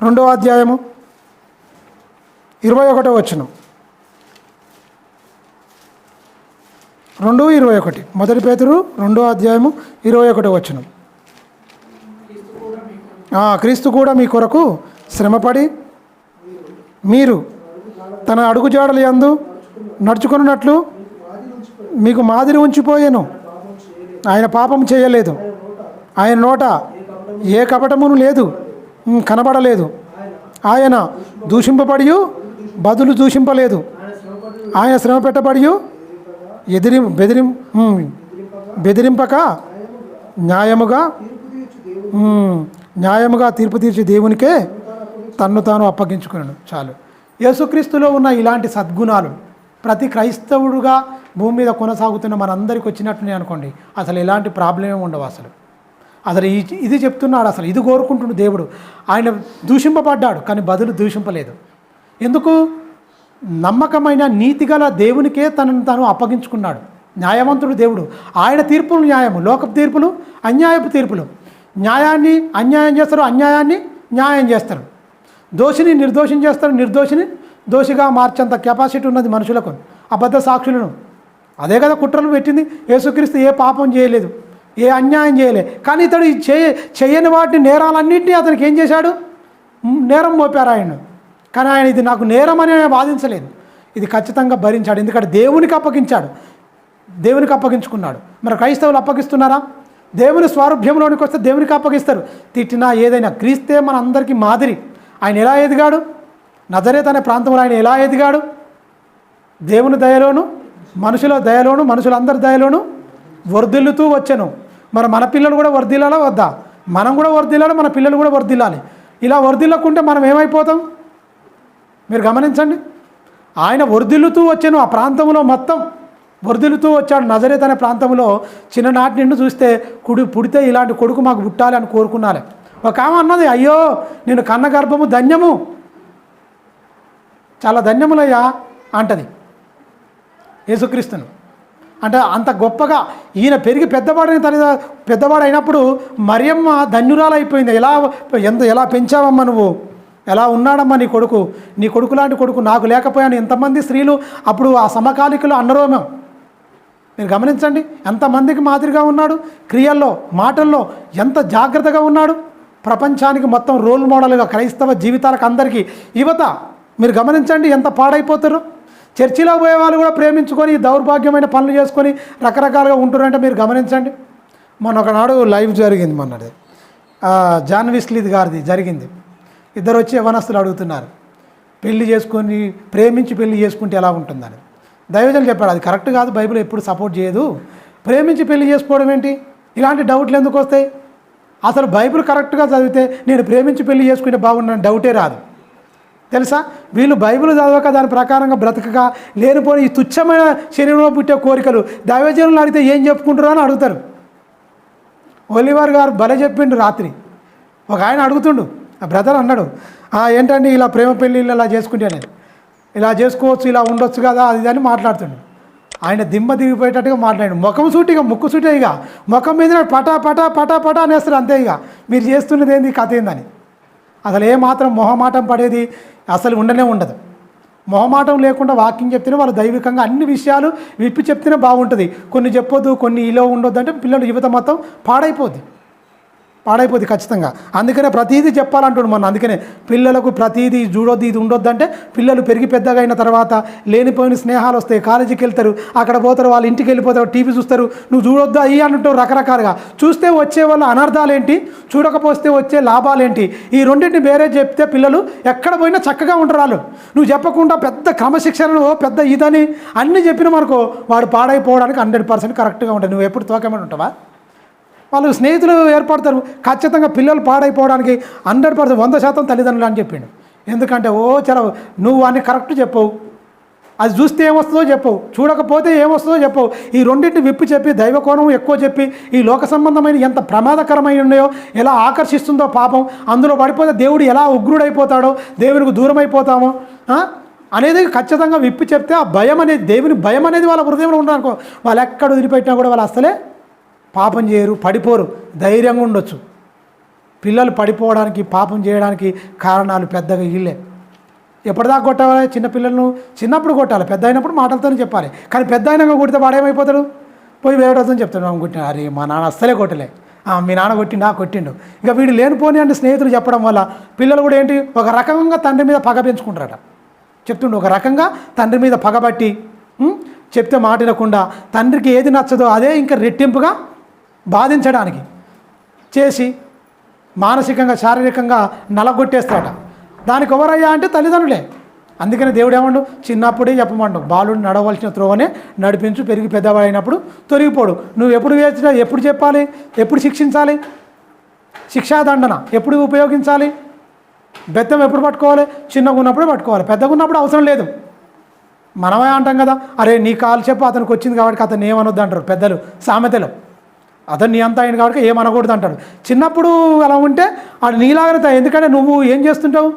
2వ అధ్యాయము 21వ వచనం. 2:21. మొదటి పేతురు 2వ అధ్యాయము 21వ వచనం. క్రీస్తు కూడా మీ కొరకు శ్రమపడి మీరు తన అడుగుజాడల యందు నడుచుకున్నట్లు మీకు మాదిరి ఉంచిపోయాను. ఆయన పాపం చేయలేదు, ఆయన నోట ఏ కపటమును లేదు, కనబడలేదు. ఆయన దూషింపబడి బదులు దూషింపలేదు. ఆయన శ్రమ పెట్టబడి బెదిరింపక న్యాయముగా తీర్పు తీర్చి దేవునికే తన్ను తాను అప్పగించుకున్నాడు. చాలు. యేసుక్రీస్తులో ఉన్న ఇలాంటి సద్గుణాలు ప్రతి క్రైస్తవుడుగా భూమి మీద కొనసాగుతున్న మనందరికి వచ్చినట్టునే అనుకోండి, అసలు ఎలాంటి ప్రాబ్లమే ఉండవు. అసలు ఇది చెప్తున్నాడు, అసలు ఇది కోరుకుంటున్నాడు దేవుడు. ఆయన దూషింపబడ్డాడు కానీ బదులు దూషింపలేదు. ఎందుకు? నమ్మకమైన నీతిగల దేవునికే తనను తాను అప్పగించుకున్నాడు. న్యాయవంతుడు దేవుడు. ఆయన తీర్పులు న్యాయము, లోకపు తీర్పులు అన్యాయపు తీర్పులు. న్యాయాన్ని అన్యాయం చేస్తారు, అన్యాయాన్ని న్యాయం చేస్తారు. దోషిని నిర్దోషం చేస్తారు, నిర్దోషిని దోషిగా మార్చేంత కెపాసిటీ ఉన్నది మనుషులకు, అబద్ధ సాక్షులను. అదే కదా కుట్రలు పెట్టింది. యేసుక్రీస్తు ఏ పాపం చేయలేదు, ఏ అన్యాయం చేయలేదు. కానీ ఇతడు చేయని వాటిని, నేరాలన్నింటినీ అతనికి ఏం చేశాడు? నేరం మోపారు ఆయన. కానీ ఆయన ఇది నాకు నేరం అని వాదించలేదు, ఇది ఖచ్చితంగా భరించాడు. ఎందుకంటే దేవునికి అప్పగించాడు, దేవునికి అప్పగించుకున్నాడు. మరి క్రైస్తవులు అప్పగిస్తున్నారా? దేవుని స్వారూప్యంలోనికి వస్తే దేవునికి అప్పగిస్తారు. తిట్టినా ఏదైనా. క్రీస్తే మన అందరికీ మాదిరి. ఆయన ఎలా ఎదిగాడు? నజరేత్ అనే ప్రాంతంలో ఆయన ఎలా ఎదిగాడు? దేవుని దయలోను, మనుషుల దయలోను, మనుషులందరి దయలోను వర్ధిల్లుతూ వచ్చాను. మరి మన పిల్లలు కూడా వర్ధిల్లాలా వద్దా? మనం కూడా వర్ధిల్లాలి, మన పిల్లలు కూడా వర్ధిల్లాలి. ఇలా వర్ధిల్లకుంటే మనం ఏమైపోతాం? మీరు గమనించండి. ఆయన వర్ధిల్లుతూ వచ్చాను, ఆ ప్రాంతంలో మొత్తం వర్ధిల్లుతూ వచ్చాడు. నజరేత్ అనే ప్రాంతంలో చిన్ననాటి నిండు చూస్తే పుడితే ఇలాంటి కొడుకు మాకు పుట్టాలి అని కోరుకున్నాలి. ఒక ఆమె అన్నది, అయ్యో నేను కన్న గర్భము ధన్యము, చాలా ధన్యములయ్యా అంటది యేసుక్రీస్తును. అంటే అంత గొప్పగా ఈయన పెరిగి పెద్దవాడు అయినప్పుడు మరియమ్మ ధన్యురాలు అయిపోయింది. ఎలా పెంచావమ్మా నువ్వు, ఎలా ఉన్నాడమ్మా నీ కొడుకు లాంటి కొడుకు నాకు లేకపోయాను. ఎంతమంది స్త్రీలు అప్పుడు ఆ సమకాలికలో అన్నరోమం. మీరు గమనించండి, ఎంతమందికి మాదిరిగా ఉన్నాడు, క్రియల్లో మాటల్లో ఎంత జాగ్రత్తగా ఉన్నాడు. ప్రపంచానికి మొత్తం రోల్ మోడల్గా క్రైస్తవ జీవితాలకు అందరికీ యువత మీరు గమనించండి ఎంత పాడైపోతారు. చర్చిలో పోయే వాళ్ళు కూడా ప్రేమించుకొని దౌర్భాగ్యమైన పనులు చేసుకొని రకరకాలుగా ఉంటున్నారంటే మీరు గమనించండి. మొన్న ఒకనాడు లైవ్ జరిగింది, మొన్నది జాన్ విస్లీ గారిది జరిగింది. ఇద్దరు వచ్చి యవనస్తులు అడుగుతున్నారు, పెళ్లి చేసుకొని ప్రేమించి పెళ్లి చేసుకుంటే ఎలా ఉంటుందని. దైవజనులు చెప్పాడు, అది కరెక్ట్ కాదు, బైబిల్ ఎప్పుడు సపోర్ట్ చేయదు. ప్రేమించి పెళ్లి చేసుకోవడం ఏంటి? ఇలాంటి డౌట్లు ఎందుకు వస్తాయి? అసలు బైబిల్ కరెక్ట్గా చదివితే నేను ప్రేమించి పెళ్లి చేసుకుంటే బాగున్నాను డౌటే రాదు. తెలుసా? వీళ్ళు బైబిల్ చదవక దాని ప్రకారంగా బ్రతకక లేనిపోని ఈ తుచ్చమైన శరీరంలో పుట్టే కోరికలు దైవజనులు అడిగితే ఏం చెప్పుకుంటారో అని అడుగుతారు. ఒలివర్ గారు భలే చెప్పిండు రాత్రి. ఒక ఆయన అడుగుతుండు, ఆ బ్రదర్ అన్నాడు, ఏంటండి ఇలా ప్రేమ పెళ్ళిళ్ళు ఇలా చేసుకుంటే నేను ఇలా చేసుకోవచ్చు, ఇలా ఉండొచ్చు కదా అది అని మాట్లాడుతుండు. ఆయన దిమ్మ దిగిపోయేటట్టుగా మాట్లాడాడు. ముఖం సూటిగా ముక్కు సూటే, ఇక ముఖం మీద పటా పటా పటా పటా అనేస్తారు అంతే. ఇక మీరు చేస్తున్నది ఏంది, కథ ఏందని. అసలు ఏమాత్రం మొహమాటం పడేది అసలు ఉండనే ఉండదు. మొహమాటం లేకుండా వాకింగ్ చెప్తేనే వాళ్ళు దైవికంగా అన్ని విషయాలు విప్పి చెప్తేనే బాగుంటుంది. కొన్ని చెప్పొద్దు, కొన్ని ఇలా ఉండొద్దు అంటే పిల్లలు జీవితం మొత్తం పాడైపోద్ది ఖచ్చితంగా. అందుకనే ప్రతీదీ చెప్పాలంటాడు మొన్న. అందుకనే పిల్లలకు ప్రతీదీ చూడొద్దు, ఇది ఉండొద్దు అంటే పిల్లలు పెరిగి పెద్దగా అయిన తర్వాత లేనిపోయిన స్నేహాలు వస్తాయి. కాలేజీకి వెళ్తారు, అక్కడ పోతారు, వాళ్ళ ఇంటికి వెళ్ళిపోతారు, టీవీ చూస్తారు. నువ్వు చూడొద్దు అయ్యి అంటుంటావు రకరకాలుగా. చూస్తే వచ్చే వాళ్ళ అనర్థాలు ఏంటి, చూడకపోతే వచ్చే లాభాలు ఏంటి, ఈ రెండింటిని వేరే చెప్తే పిల్లలు ఎక్కడ పోయినా చక్కగా ఉంటారు. వాళ్ళు నువ్వు చెప్పకుండా పెద్ద క్రమశిక్షణను పెద్ద ఇదని అన్నీ చెప్పిన మనకు వాడు పాడైపోవడానికి 100% కరెక్ట్గా ఉంటుంది. నువ్వు ఎప్పుడు తోకమని ఉంటావా? వాళ్ళు స్నేహితులు ఏర్పడతారు. ఖచ్చితంగా పిల్లలు పాడైపోవడానికి 100% 100% తల్లిదండ్రులు అని చెప్పిండు. ఎందుకంటే చాలా నువ్వు అన్ని కరెక్ట్ చెప్పవు, అది చూస్తే ఏమొస్తుందో చెప్పవు, చూడకపోతే ఏమొస్తుందో చెప్పవు. ఈ రెండింటిని విప్పి చెప్పి దైవకోణం ఎక్కువ చెప్పి ఈ లోక సంబంధమైన ఎంత ప్రమాదకరమైన ఉన్నాయో, ఎలా ఆకర్షిస్తుందో పాపం, అందులో పడిపోతే దేవుడు ఎలా ఉగ్రుడైపోతాడో, దేవునికి దూరం అయిపోతామో అనేది ఖచ్చితంగా విప్పి చెప్తే ఆ భయం అనేది, దేవుని భయం అనేది వాళ్ళ హృదయంలో ఉండడానికి వాళ్ళు ఎక్కడ వదిలిపెట్టినా కూడా వాళ్ళు అసలే పాపం చేయరు, పడిపోరు, ధైర్యంగా ఉండొచ్చు. పిల్లలు పడిపోవడానికి పాపం చేయడానికి కారణాలు పెద్దగా వీళ్ళే. ఎప్పటిదాకా కొట్టాలి చిన్నపిల్లలను? చిన్నప్పుడు కొట్టాలి, పెద్ద అయినప్పుడు మాటలతోనే చెప్పాలి. కానీ పెద్ద అయినాక కొడితే వాడేమైపోతాడు, పోయి వేరే రోజుని చెప్తాడు, మేము కొట్టినా, అరే మా నాన్న అస్సలే కొట్టలే, మీ నాన్న కొట్టిండు. ఇక వీడు లేనిపోని అంటే స్నేహితులు చెప్పడం వల్ల పిల్లలు కూడా ఏంటి ఒక రకంగా తండ్రి మీద పగ పెంచుకుంటారట. చెప్తుండే ఒక రకంగా తండ్రి మీద పగబట్టి చెప్తే మాట వినకుండా తండ్రికి ఏది నచ్చదో అదే ఇంకా రెట్టింపుగా బాధించడానికి చేసి మానసికంగా శారీరకంగా నలగొట్టేస్తాడ. దానికి ఎవరయ్యా అంటే తల్లిదండ్రులే. అందుకని దేవుడు ఏమండు, చిన్నప్పుడే చెప్పమండు, బాలుడు నడవలసిన త్రోవనే నడిపించు, పెరిగి పెద్దవాడైనప్పుడు తొలగిపోడు. నువ్వు ఎప్పుడు వేసినా ఎప్పుడు చెప్పాలి, ఎప్పుడు శిక్షించాలి, శిక్షాదండన ఎప్పుడు ఉపయోగించాలి, బెత్తం ఎప్పుడు పట్టుకోవాలి, చిన్నగా ఉన్నప్పుడే పట్టుకోవాలి, పెద్దగా ఉన్నప్పుడు అవసరం లేదు. మనమే అంటాం కదా, అరే నీ కాలు చెప్పు అతనికి వచ్చింది కాబట్టి అతను ఏమనొద్దు అంటారు పెద్దలు సామెతలు. అతను నీ అంతా అయింది కాబట్టి ఏమనకూడదు అంటాడు. చిన్నప్పుడు అలా ఉంటే అది నీలాగనే, ఎందుకంటే నువ్వు ఏం చేస్తుంటావు,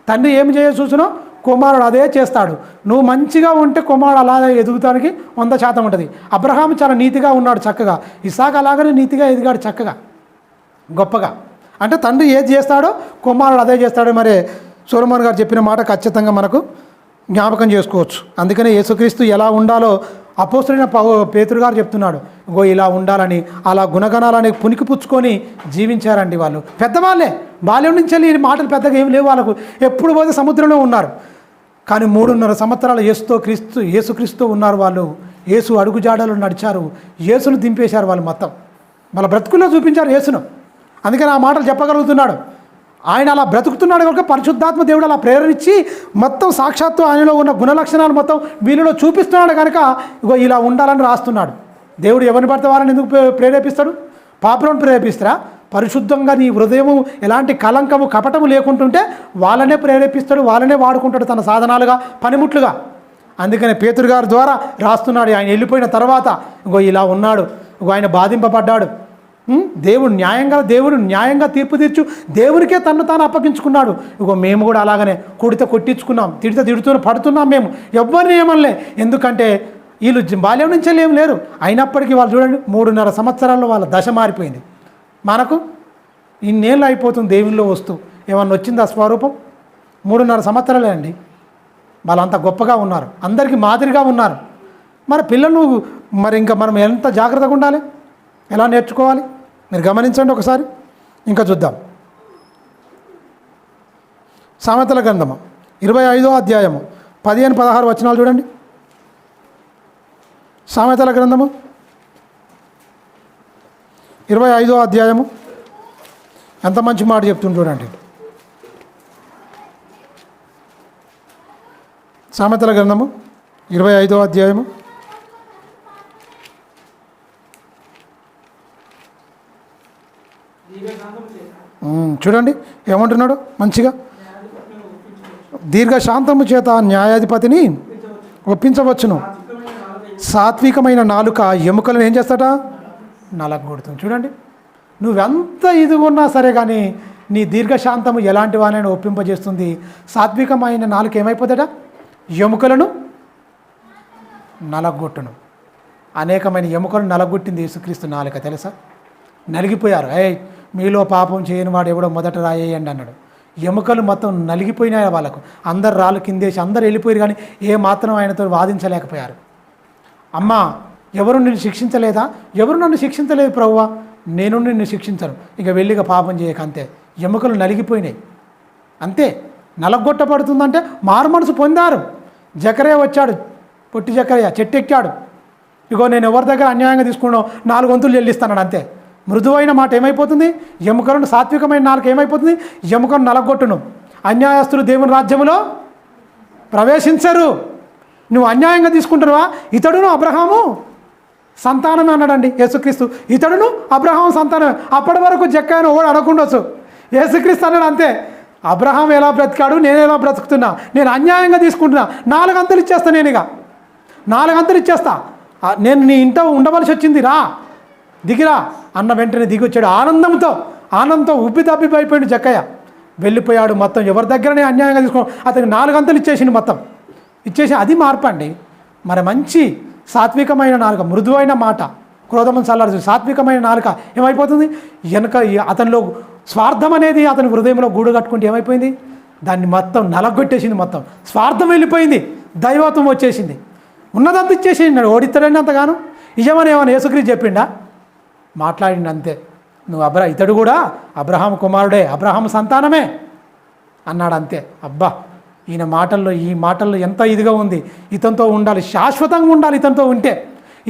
తండ్రి ఏమి చేయ చూసినో కుమారుడు అదే చేస్తాడు. నువ్వు మంచిగా ఉంటే కుమారుడు అలా ఎదుగుతానికి 100% ఉంటుంది. అబ్రహాము చాలా నీతిగా ఉన్నాడు చక్కగా, ఇసాక్ అలాగనే నీతిగా ఎదిగాడు చక్కగా గొప్పగా. అంటే తండ్రి ఏది చేస్తాడో కుమారుడు అదే చేస్తాడు. మరి సొలొమోను గారు చెప్పిన మాట ఖచ్చితంగా మనకు జ్ఞాపకం చేసుకోవచ్చు. అందుకనే యేసుక్రీస్తు ఎలా ఉండాలో అపోస్తలుడైన పేతురు గారు చెప్తున్నాడు, ఇలా ఉండాలని, అలా గుణగణాలని పుణికిపుచ్చుకొని జీవించారండి వాళ్ళు. పెద్దవాళ్ళే, బాల్యం నుంచి వెళ్ళి ఈ మాటలు పెద్దగా ఏమి లేవు వాళ్ళకు. ఎప్పుడు పోతే సముద్రంలో ఉన్నారు. కానీ 3.5 సంవత్సరాలు యేసుక్రీస్తు ఉన్నారు వాళ్ళు. యేసు అడుగుజాడలు నడిచారు, యేసును దింపేశారు వాళ్ళు. మొత్తం వాళ్ళ బ్రతుకుల్లో చూపించారు యేసును. అందుకని ఆ మాటలు చెప్పగలుగుతున్నాడు. ఆయన అలా బ్రతుకుతున్నాడు కనుక పరిశుద్ధాత్మ దేవుడు అలా ప్రేరణించి మొత్తం సాక్షాత్తు ఆయనలో ఉన్న గుణలక్షణాలు మొత్తం వీళ్ళలో చూపిస్తున్నాడు కనుక ఇలా ఉండాలని రాస్తున్నాడు. దేవుడు ఎవరిని పడితే వాళ్ళని ఎందుకు ప్రేరేపిస్తాడు? పాపులను ప్రేరేపిస్తారా? పరిశుద్ధంగా నీ హృదయము ఎలాంటి కలంకము కపటము లేకుంటుంటే వాళ్ళనే ప్రేరేపిస్తాడు, వాళ్ళనే వాడుకుంటాడు తన సాధనాలుగా, పనిముట్లుగా. అందుకనే పేతురు గారి ద్వారా రాస్తున్నాడు. ఆయన వెళ్ళిపోయిన తర్వాత ఇలా ఉన్నాడు, ఆయన బాధింపబడ్డాడు. దేవుడు న్యాయంగా తీర్పు తీర్చు దేవునికే తను తాను అప్పగించుకున్నాడు. మేము కూడా అలాగనే కొడితే కొట్టించుకున్నాం, తిడుతూ పడుతున్నాం. మేము ఎవరిని ఏమనలే, ఎందుకంటే వీళ్ళు బాల్యం నుంచి ఏం లేరు. అయినప్పటికీ వాళ్ళు చూడండి 3.5 సంవత్సరాల్లో వాళ్ళ దశ మారిపోయింది. మనకు ఇన్నేళ్ళు అయిపోతుంది దేవునిలో వస్తూ, ఏమన్నా వచ్చిందా స్వరూపం? 3.5 సంవత్సరాలే అండి. వాళ్ళంత గొప్పగా ఉన్నారు, అందరికీ మాదిరిగా ఉన్నారు. మరి పిల్లలు మరి ఇంకా మనం ఎంత జాగ్రత్తగా ఉండాలి, ఎలా నేర్చుకోవాలి మీరు గమనించండి ఒకసారి. ఇంకా చూద్దాం. సామెతల గ్రంథము 25వ అధ్యాయము 15-16 వచనాలు చూడండి. సామెతల గ్రంథము 25వ అధ్యాయము ఎంత మంచి మాట చెప్తుంది చూడండి. సామెతల గ్రంథము 25వ అధ్యాయము చూడండి ఏమంటున్నాడు మంచిగా. దీర్ఘశాంతము చేత న్యాయాధిపతిని ఒప్పించవచ్చును. సాత్వికమైన నాలుక ఎముకలను ఏం చేస్తాట? నలగొడుతుంది. చూడండి, నువ్వెంత ఇదిగున్నా సరే కానీ నీ దీర్ఘశాంతము ఎలాంటి వానైనా ఒప్పింపజేస్తుంది. సాత్వికమైన నాలుక ఏమైపోతాడ? ఎముకలను నలగొట్టును. అనేకమైన ఎముకలను నలగొట్టింది యేసుక్రీస్తు నాలుక, తెలుసా? నలిగిపోయారు. మీలో పాపం చేయని వాడు ఎవడో మొదట రాయేయండి అన్నాడు. ఎముకలు మొత్తం నలిగిపోయినాయి వాళ్ళకు. అందరు రాళ్ళు కిందేసి అందరు వెళ్ళిపోయారు, కానీ ఏ మాత్రం ఆయనతో వాదించలేకపోయారు. అమ్మా, ఎవరు నిన్ను శిక్షించలేదా? ఎవరు నన్ను శిక్షించలేదు ప్రభువా, నేను నిన్ను శిక్షించను, ఇక వెళ్ళిగా పాపం చేయక. అంతే, ఎముకలు నలిగిపోయినాయి. అంతే, నలగొట్టబడుతుందంటే మారు మనసు పొందారు. జకరయ్య వచ్చాడు, పొట్టి జకరయ్య చెట్టు ఎక్కాడు. ఇగో నేను ఎవరి దగ్గర అన్యాయంగా తీసుకున్నావు 4 వంతులు చెల్లిస్తాను. అంతే, మృదువైన మాట ఏమైపోతుంది? ఎముకలను, సాత్వికమైన నాలుక ఏమైపోతుంది? ఎముకను నలగొట్టును. అన్యాయస్తులు దేవుని రాజ్యములో ప్రవేశించరు. నువ్వు అన్యాయంగా తీసుకుంటున్నావా? ఇతడును అబ్రహాము సంతానమే అన్నాడండి యేసుక్రీస్తు. ఇతడును అబ్రహాం సంతానమే. అప్పటి వరకు జక్కయ్యను ఎవడు అడగకుండొచ్చు. యేసుక్రీస్తు అన్నాడు అంతే, అబ్రహాం ఎలా బ్రతికాడు, నేను ఎలా బ్రతుకుతున్నా, నేను అన్యాయంగా తీసుకుంటున్నా, 4 అంతలు ఇచ్చేస్తా, నేను ఇక 4 అంతలు ఇచ్చేస్తా, నేను నీ ఇంట ఉండవలసి వచ్చింది, రా దిగిరా అన్న వెంటనే దిగి వచ్చాడు. ఆనందంతో ఉబ్బి తబ్బిపోయిపోయాడు జక్కయ్య. వెళ్ళిపోయాడు. మొత్తం ఎవరి దగ్గరనే అన్యాయంగా తీసుకో, అతనికి 4 అంతలు ఇచ్చేసింది. మొత్తం ఇచ్చేసి, అది మార్పు అండి. మరి మంచి సాత్వికమైన నాలుక, మృదువైన మాట, క్రోధమును చల్లారు. సాత్వికమైన నాలుక ఏమైపోతుంది? వెనక అతనిలో స్వార్థం అనేది అతని హృదయంలో గూడు కట్టుకుంటే ఏమైపోయింది? దాన్ని మొత్తం నలగొట్టేసింది. మొత్తం స్వార్థం వెళ్ళిపోయింది, దైవత్వం వచ్చేసింది. ఉన్నదంతా ఇచ్చేసింది. ఓడిస్తాడని అంతగాను నిజమని ఏమన్నా యేసుక్రీస్తు చెప్పిండా? మాట్లాడింది అంతే. నువ్వు ఇతడు కూడా అబ్రహాం కుమారుడే, అబ్రహాం సంతానమే అన్నాడు అంతే. అబ్బా, ఈ మాటల్లో ఎంత ఇదిగా ఉంది. ఇతనితో ఉండాలి, శాశ్వతంగా ఉండాలి. ఇతనితో ఉంటే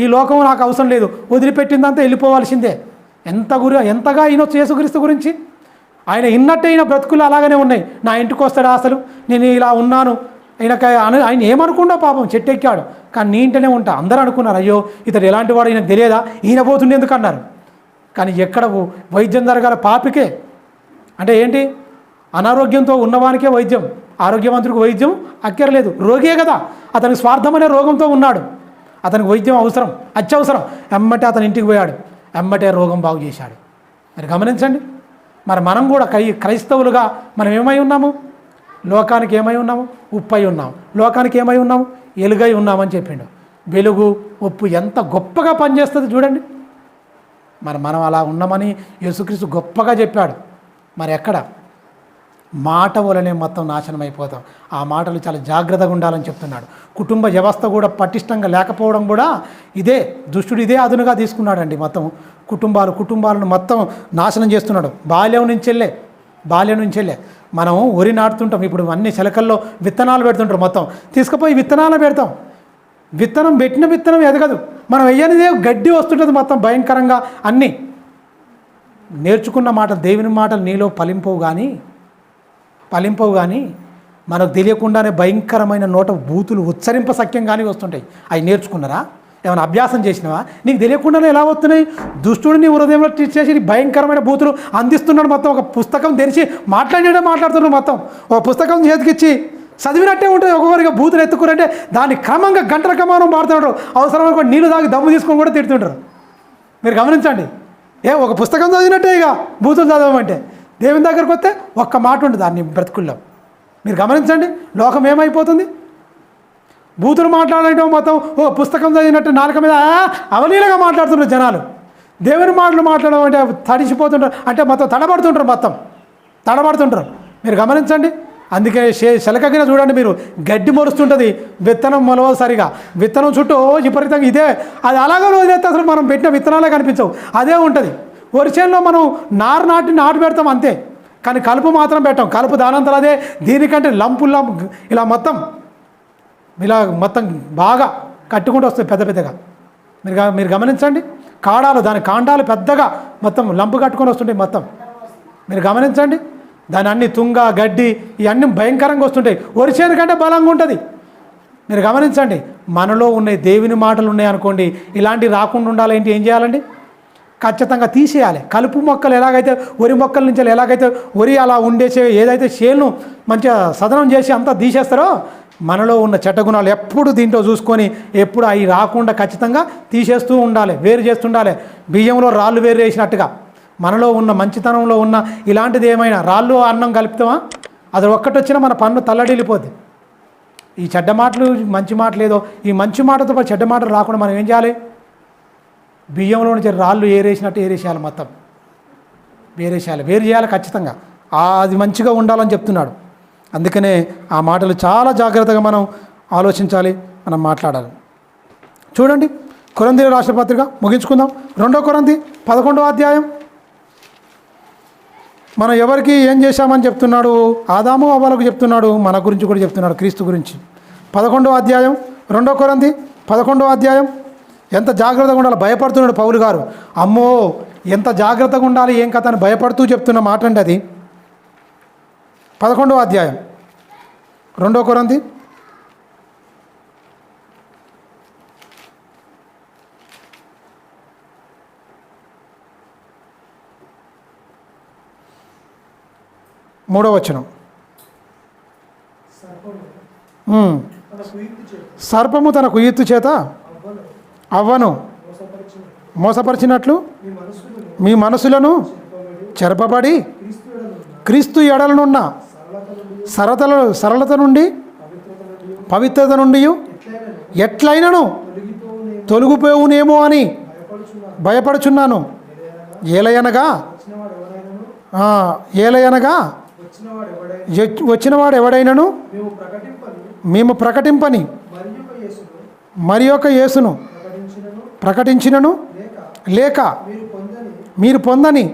ఈ లోకం నాకు అవసరం లేదు, వదిలిపెట్టిందంతా వెళ్ళిపోవాల్సిందే. ఎంతగా ఈయనొచ్చు యేసుక్రీస్తు గురించి. ఆయన ఇన్నట్టే ఈయన బ్రతుకులు అలాగనే ఉన్నాయి. నా ఇంటికి వస్తాడా అసలు, నేను ఇలా ఉన్నాను, ఆయన ఏమనుకున్నా పాపం, చెట్టు ఎక్కాడు, కానీ నీ ఇంటనే ఉంటా. అందరూ అనుకున్నారు, అయ్యో ఇతడు ఎలాంటి వాడు, ఈయనకు తెలియదా, ఈయన పోతుండే ఎందుకు అన్నారు. కానీ ఎక్కడ వైద్యం జరగాల పాపికే. అంటే ఏంటి? అనారోగ్యంతో ఉన్నవానికే వైద్యం, ఆరోగ్యవంతుడికి వైద్యం అక్కర్లేదు. రోగే కదా, అతనికి స్వార్థం అనే రోగంతో ఉన్నాడు, అతనికి వైద్యం అవసరం, అత్యవసరం. ఎమ్మటే అతని ఇంటికి పోయాడు, ఎమ్మటే రోగం బాగు చేశాడు. మరి గమనించండి. మరి మనం కూడా క్రైస్తవులుగా మనం ఏమై ఉన్నాము? లోకానికి ఏమై ఉన్నాము? ఉప్పై ఉన్నాము. లోకానికి ఏమై ఉన్నాము? ఎలుగై ఉన్నామని చెప్పిండు. వెలుగు, ఉప్పు ఎంత గొప్పగా పనిచేస్తుంది చూడండి. మరి మనం అలా ఉన్నామని యేసుక్రీస్తు గొప్పగా చెప్పాడు. మరి ఎక్కడ? మాట వలనే మొత్తం నాశనం అయిపోతాం. ఆ మాటలు చాలా జాగ్రత్తగా ఉండాలని చెప్తున్నాడు. కుటుంబ వ్యవస్థ కూడా పటిష్టంగా లేకపోవడం కూడా దుష్టుడు ఇదే అదునుగా తీసుకున్నాడండి. మొత్తం కుటుంబాలను మొత్తం నాశనం చేస్తున్నాడు. బాల్యం నుంచెల్లే మనం వరి నాటుతుంటాం. ఇప్పుడు అన్ని చిలకల్లో విత్తనాలు పెడుతుంటారు. మొత్తం తీసుకుపోయి విత్తనాలు పెడతాం. విత్తనం ఎదగదు. మనం వెయ్యనిదే గడ్డి వస్తుంటుంది మొత్తం భయంకరంగా. అన్నీ నేర్చుకున్న మాటలు, దేవుని మాటలు నీలో ఫలింపవు కానీ మనకు తెలియకుండానే భయంకరమైన నోట బూతులు ఉచ్చరింప సఖ్యం కానీ వస్తుంటాయి. అవి నేర్చుకున్నారా? ఏమైనా అభ్యాసం చేసినావా? నీకు తెలియకుండానే ఎలా వస్తున్నాయి? దుష్టుడిని హృదయంలో చేసి భయంకరమైన బూతులు అందిస్తున్నాడు. మొత్తం ఒక పుస్తకం తెరిచి మాట్లాడుతున్నాడు. మొత్తం ఒక పుస్తకం చేతికిచ్చి చదివినట్టే ఉంటుంది. ఒక్కొక్కరిగా బూతులు ఎత్తుకురంటే దాన్ని క్రమంగా గంటల క్రమానం మాడుతున్నాడు. అవసరమైన కూడా నీళ్ళు తాగి దమ్ము తీసుకొని కూడా తిడుతుంటారు. మీరు గమనించండి. ఒక పుస్తకం చదివినట్టే ఇక బూతులు చదవమంటే. దేవుని దగ్గరకు వస్తే ఒక్క మాట ఉంటుంది దాన్ని బ్రతుకుల్లో. మీరు గమనించండి, లోకం ఏమైపోతుంది? బూతులు మాట్లాడటం మొత్తం పుస్తకం చదివినట్టు నాలుక మీద అవలీలగా మాట్లాడుతున్నారు జనాలు. దేవుని మాటలు మాట్లాడడం అంటే తడిసిపోతుంటారు, అంటే మొత్తం తడబడుతుంటారు. మీరు గమనించండి. అందుకే శలకగిన చూడండి మీరు, గడ్డి మొరుస్తుంటుంది, విత్తనం మొలవదు సరిగా. విత్తనం చుట్టూ విపరీతంగా అది అలాగే వదిలేస్తే అసలు మనం పెట్టిన విత్తనాలే కనిపించవు, అదే ఉంటుంది. వరిచేనులో మనం నాటు పెడతాం అంతే, కానీ కలుపు మాత్రం పెట్టాం. కలుపు దానంతరం అదే. దీనికంటే లంపు ఇలా మొత్తం బాగా కట్టుకుంటూ వస్తాయి పెద్దగా. మీరు గమనించండి. దాని కాండాలు పెద్దగా మొత్తం లంపు కట్టుకొని వస్తుంటాయి మొత్తం. మీరు గమనించండి. దాని అన్ని తుంగ, గడ్డి ఇవన్నీ భయంకరంగా వస్తుంటాయి. వరిచేను కంటే బలంగా ఉంటుంది. మీరు గమనించండి. మనలో ఉన్నాయి దేవుని మాటలు ఉన్నాయి అనుకోండి, ఇలాంటివి రాకుండా ఉండాలంటే ఏం చేయాలండి? ఖచ్చితంగా తీసేయాలి. కలుపు మొక్కలు ఎలాగైతే వరి మొక్కల నుంచి ఎలాగైతే వరి అలా ఉండేసే ఏదైతే చేలను మంచిగా సదనం చేసి అంతా తీసేస్తారో మనలో ఉన్న చెడ్డ గుణాలు ఎప్పుడు దీంట్లో చూసుకొని ఎప్పుడు అవి రాకుండా ఖచ్చితంగా తీసేస్తూ ఉండాలి, వేరు చేస్తుండాలి. బియ్యంలో రాళ్ళు వేరు చేసినట్టుగా మనలో ఉన్న మంచితనంలో ఉన్న ఇలాంటిది ఏమైనా రాళ్ళు అన్నం కలుపుతామా, అది ఒక్కటి వచ్చినా మన పన్ను తల్లడిల్లిపోద్ది. ఈ చెడ్డ మాటలు మంచి మాటలు ఏదో ఈ మంచి మాటతో పాటు చెడ్డ మాటలు రాకుండా మనం ఏం చేయాలి? బియ్యంలో నుంచి రాళ్ళు ఏరేసినట్టు ఏరేసేయాలి, మొత్తం వేరేసేయాలి, వేరు చేయాలి ఖచ్చితంగా. అది మంచిగా ఉండాలని చెప్తున్నాడు. అందుకనే ఆ మాటలు చాలా జాగ్రత్తగా మనం ఆలోచించాలి, మనం మాట్లాడాలి. చూడండి కొరింథీ రాసిన పత్రిక ముగించుకుందాం. 2 కొరింథీ 11వ అధ్యాయం. మనం ఎవరికి ఏం చేశామని చెప్తున్నాడు? ఆదాము అవ్వలకు చెప్తున్నాడు, మన గురించి కూడా చెప్తున్నాడు, క్రీస్తు గురించి. 11వ అధ్యాయం 2 కొరింథీ 11వ అధ్యాయం. ఎంత జాగ్రత్తగా ఉండాలి, భయపడుతున్నాడు పౌలు గారు. అమ్మో ఎంత జాగ్రత్తగా ఉండాలి, ఏం కథ అని భయపడుతూ చెప్తున్న మాట అండి అది. 11వ అధ్యాయం 2 కొరింథీ 3వ వచనం. సర్పము తన కుయుక్తి చేత అవ్వను మోసపరిచినట్లు మీ మనసులను చెరపబడి క్రీస్తు ఎడలనున్న సరళత నుండి పవిత్రత నుండి ఎట్లయినను తొలగిపోవునేమో అని భయపడుచున్నాను. ఏలయనగా వచ్చినవాడు ఎవడైనను మేము ప్రకటింపని మరి యొక్క యేసును ప్రకటించినను లేక మీరు పొందని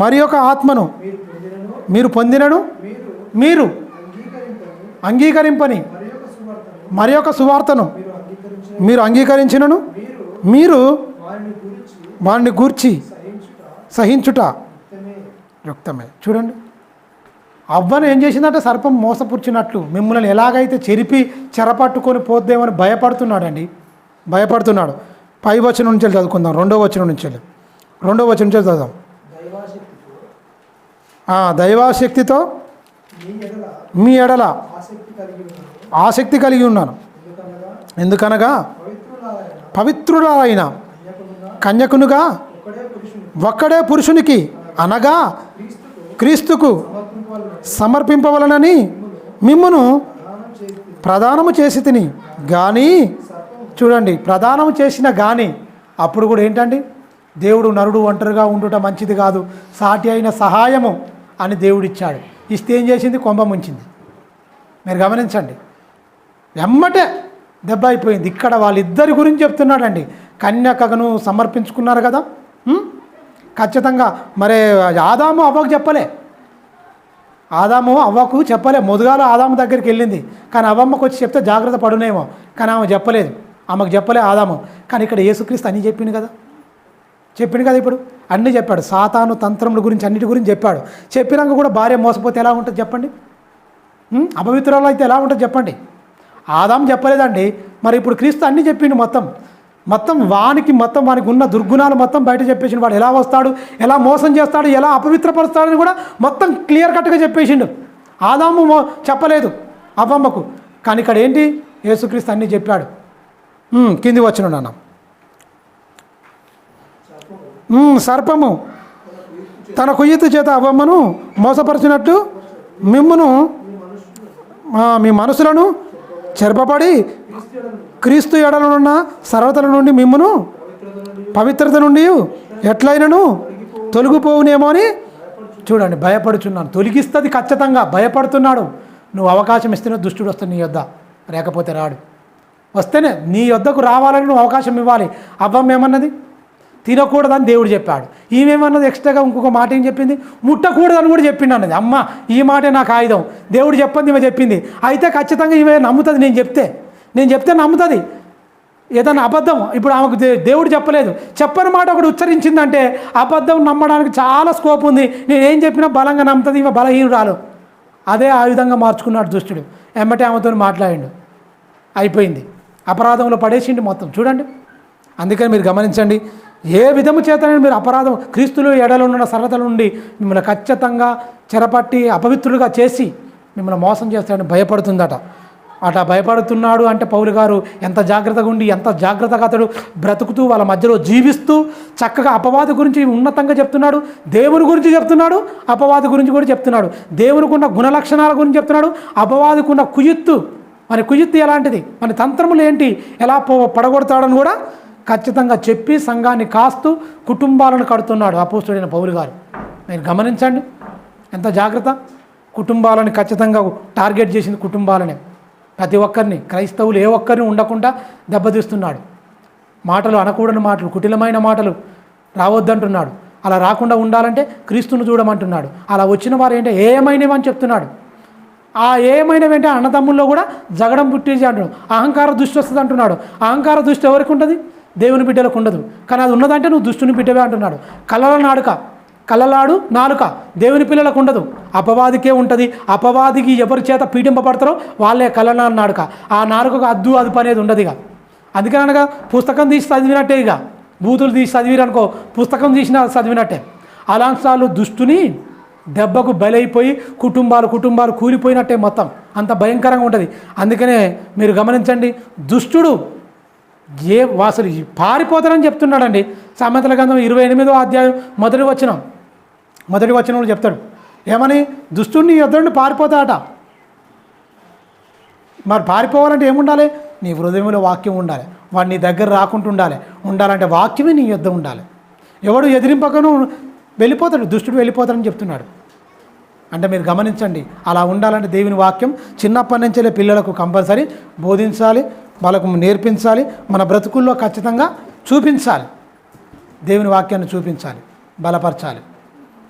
మరి యొక్క ఆత్మను మీరు పొందినను మీరు అంగీకరింపని మరి యొక్క సువార్తను మీరు అంగీకరించినను మీరు వారిని గూర్చి సహించుట యుక్తమే. చూడండి అవ్వను ఏం చేసిందంటే సర్పం మోసపుచ్చినట్లు మిమ్మల్ని ఎలాగైతే చెరపట్టుకొని పోద్దేమని భయపడుతున్నాడండి, భయపడుతున్నాడు. 5వ వచనం నుంచి చదువుకుందాం. 2వ వచనం నుంచి చదువుదాం. దైవాశక్తితో మీ ఎడల ఆసక్తి కలిగి ఉన్నాను. ఎందుకనగా పవిత్రులైన కన్యకునుగా ఒక్కడే పురుషునికి అనగా క్రీస్తుకు సమర్పింపవలనని మిమ్మును ప్రదానము చేసి తిని కానీ, చూడండి ప్రదానం చేసిన కానీ అప్పుడు కూడా ఏంటండి, దేవుడు నరుడు ఒంటరిగా ఉండుట మంచిది కాదు, సాటి అయిన సహాయము అని దేవుడిచ్చాడు. ఇస్తే ఏం చేసింది? కొంప ముంచింది. మీరు గమనించండి, ఎమ్మటే దెబ్బ అయిపోయింది. ఇక్కడ వాళ్ళిద్దరి గురించి చెప్తున్నాడండి. కన్యకను సమర్పించుకున్నారు కదా, ఖచ్చితంగా. మరి ఆదాము అవ్వకు చెప్పలే, మొదగాల ఆదాము దగ్గరికి వెళ్ళింది, కానీ అవ్వమ్మకు వచ్చి చెప్తే జాగ్రత్త పడునేమో, కానీ ఆమె చెప్పలేదు, ఆమెకు చెప్పలే ఆదాము. కానీ ఇక్కడ యేసుక్రీస్తు అన్నీ చెప్పింది కదా, ఇప్పుడు అన్నీ చెప్పాడు. సాతాను తంత్రముల గురించి అన్నిటి గురించి చెప్పాడు. చెప్పినాక కూడా భార్య మోసపోతే ఎలా ఉంటుంది చెప్పండి, అపవిత్రాలు అయితే ఎలా ఉంటుంది చెప్పండి. ఆదాము చెప్పలేదండి, మరి ఇప్పుడు క్రీస్తు అన్నీ చెప్పిండు. మొత్తం వానికి ఉన్న దుర్గుణాలు మొత్తం బయట చెప్పేసిండు. వాడు ఎలా వస్తాడు, ఎలా మోసం చేస్తాడు, ఎలా అపవిత్రపరుస్తాడని కూడా మొత్తం క్లియర్ కట్గా చెప్పేసిండు. ఆదాము చెప్పలేదు అవ్వమ్మకు, కానీ ఇక్కడ ఏంటి, యేసుక్రీస్తు అన్నీ చెప్పాడు. కింది వచ్చిన నాన్న. సర్పము తన కుయుక్తి చేత అవ్వమ్మను మోసపరిచినట్టు మిమ్మును మీ మనసులను చెరపబడి క్రీస్తు ఎడలనున్న సర్వతల నుండి మిమ్మును పవిత్రత నుండి ఎట్లయినను తొలగిపోవునేమో అని చూడండి భయపడుచున్నాను. తొలగిస్తుంది ఖచ్చితంగా, భయపడుతున్నాడు. నువ్వు అవకాశం ఇస్తేనే దుష్టుడు వస్తాడు నీ యొద్ద, లేకపోతే రాడు. వస్తేనే నీ యొద్దకు రావాలని నువ్వు అవకాశం ఇవ్వాలి. అవ్వమ్మ ఏమన్నది? తినకూడదని దేవుడు చెప్పాడు. ఈమెమన్నది ఎక్స్ట్రాగా ఇంకొక మాట ఏం చెప్పింది? ముట్టకూడదని కూడా చెప్పిండు అన్నది. అమ్మ ఈ మాటే నాకు ఆయుధం, దేవుడు చెప్పండి ఈమె చెప్పింది. అయితే ఖచ్చితంగా ఈమె నమ్ముతుంది, నేను చెప్తే నమ్ముతుంది. ఏదైనా అబద్ధం ఇప్పుడు ఆమెకు దేవుడు చెప్పలేదు, చెప్పని మాట ఒకటి ఉచ్చరించిందంటే అబద్ధం నమ్మడానికి చాలా స్కోప్ ఉంది. నేనేం చెప్పినా బలంగా నమ్ముతుంది, ఈమె బలహీనురాలు. అదే ఆయుధంగా మార్చుకున్నాడు దుష్టుడు. ఎమ్మటే ఆమెతో మాట్లాడిండు, అయిపోయింది, అపరాధంలో పడేసిండు మొత్తం. చూడండి, అందుకని మీరు గమనించండి, ఏ విధము చేతనే మీరు అపరాధం క్రీస్తులో ఎడలో ఉన్న సరళతల నుండి మిమ్మల్ని ఖచ్చితంగా చెరపట్టి అపవిత్రులుగా చేసి మిమ్మల్ని మోసం చేస్తాడని భయపడుతుందట. అట్లా భయపడుతున్నాడు అంటే పౌలు గారు ఎంత జాగ్రత్తగా ఉండి ఎంత జాగ్రత్తగా అతడు బ్రతుకుతూ వాళ్ళ మధ్యలో జీవిస్తూ చక్కగా అపవాది గురించి ఉన్నతంగా చెప్తున్నాడు, దేవుని గురించి చెప్తున్నాడు, అపవాది గురించి కూడా చెప్తున్నాడు. దేవునికి ఉన్న గుణలక్షణాల గురించి చెప్తున్నాడు, అపవాదికి ఉన్న కుయుత్తు, మన కుయుత్తు ఎలాంటిది, మన తంత్రములు ఏంటి, ఎలా పడగొడతాడని కూడా ఖచ్చితంగా చెప్పి సంఘాన్ని కాస్తూ కుటుంబాలను కడుతున్నాడు అపోస్తలుడైన పౌలు గారు. మీరు గమనించండి ఎంత జాగ్రత్త. కుటుంబాలను ఖచ్చితంగా టార్గెట్ చేసింది కుటుంబాలనే. ప్రతి ఒక్కరిని క్రైస్తవులు ఏ ఒక్కరిని ఉండకుండా దెబ్బతీస్తున్నాడు. మాటలు అనకూడని మాటలు, కుటిలమైన మాటలు రావద్దంటున్నాడు. అలా రాకుండా ఉండాలంటే క్రీస్తును చూడమంటున్నాడు. అలా వచ్చిన వారు ఏంటంటే ఏమైనవని చెప్తున్నాడు. ఆ ఏమైనవేంటే అన్నదమ్ముల్లో కూడా జగడం పుట్టేసి అంటున్నాడు. అహంకార దృష్టి వస్తుంది అంటున్నాడు. అహంకార దృష్టి ఎవరికి ఉంటుంది? దేవుని బిడ్డలకు ఉండదు. కానీ అది ఉన్నదంటే నువ్వు దుష్టుని బిడ్డవే అంటున్నాడు. కళ్ళలాడు నాలుక దేవుని పిల్లలకు ఉండదు, అపవాదికే ఉంటుంది. అపవాదికి ఎవరి చేత పీడింపబడతారో వాళ్ళే కళ్ళనాడు నాడుక. ఆ నాలుకకు అద్దు అదుపు అనేది ఉండదు. ఇక అందుకని అనగా పుస్తకం తీసి చదివినట్టే, ఇక బూతులు తీసి చదివిరనుకో పుస్తకం తీసిన చదివినట్టే. అలాంటి సార్లు దుష్టుని దెబ్బకు బలైపోయి కుటుంబాలు కూలిపోయినట్టే, మొత్తం అంత భయంకరంగా ఉంటుంది. అందుకనే మీరు గమనించండి, దుష్టుడు అసలు పారిపోతారని చెప్తున్నాడండి. సామెతల గ్రంథం 28వ అధ్యాయం మొదటి వచనంలో చెప్తాడు ఏమని, దుష్టుని యొద్ద నుండి పారిపోతాడట. మరి పారిపోవాలంటే ఏముండాలి? నీ హృదయంలో వాక్యం ఉండాలి, వాడు నీ దగ్గర రాకుండా ఉండాలంటే వాక్యమే నీ యొద్ద ఉండాలి. ఎవడు ఎదిరింపకను వెళ్ళిపోతాడు, దుష్టుడు వెళ్ళిపోతాడని చెప్తున్నాడు. అంటే మీరు గమనించండి, అలా ఉండాలంటే దేవుని వాక్యం చిన్నప్పటి నుంచే పిల్లలకు కంపల్సరీ బోధించాలి, వాళ్ళకు నేర్పించాలి, మన బ్రతుకుల్లో ఖచ్చితంగా చూపించాలి. దేవుని వాక్యాన్ని చూపించాలి, బలపరచాలి.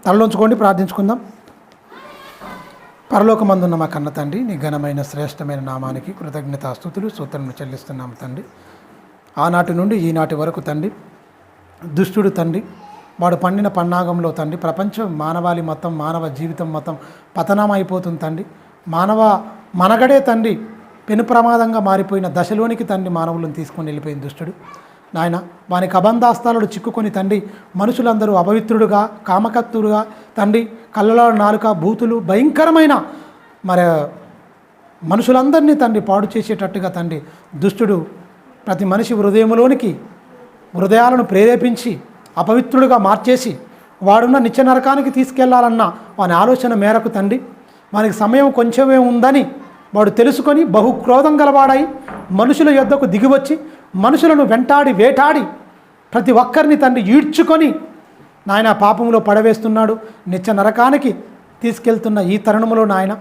తలలోంచుకోండి, ప్రార్థించుకుందాం. పరలోకమందున్న మా కన్న తండ్రి, నీ ఘనమైన శ్రేష్టమైన నామానికి కృతజ్ఞతాస్తుతులు స్తోత్రములు చెల్లిస్తున్నాము తండ్రి. ఆనాటి నుండి ఈనాటి వరకు తండ్రి, దుష్టుడు తండ్రి వాడు పండిన పన్నాగంలో తండ్రి ప్రపంచం మానవాళి మొత్తం, మానవ జీవితం మొత్తం పతనం అయిపోతుంది తండ్రి. మనగడే తండ్రి పెను ప్రమాదంగా మారిపోయిన దశలోనికి తండ్రి మానవులను తీసుకొని వెళ్ళిపోయిన దుష్టుడు నాయన, వానికి అబంధాస్తాలను చిక్కుకొని తండ్రి మనుషులందరూ అపవిత్రుడుగా, కామకత్తుడుగా తండ్రి, కళ్ళలాడు నాలుక, బూతులు, భయంకరమైన మరి మనుషులందరినీ తండ్రి పాడు చేసేటట్టుగా తండ్రి దుష్టుడు ప్రతి మనిషి హృదయాలను ప్రేరేపించి అపవిత్రుడుగా మార్చేసి వాడున్న నిత్య నరకానికి తీసుకెళ్లాలన్న వాని ఆలోచన మేరకు తండ్రి, వానికి సమయం కొంచెమే ఉందని వాడు తెలుసుకొని బహుక్రోధం గలవాడై మనుషుల యొద్దకు దిగివచ్చి మనుషులను వేటాడి ప్రతి ఒక్కరిని తండ్రి ఈడ్చుకొని నాయన పాపంలో పడవేస్తున్నాడు, నిత్య నరకానికి తీసుకెళ్తున్న ఈ తరుణంలో నాయన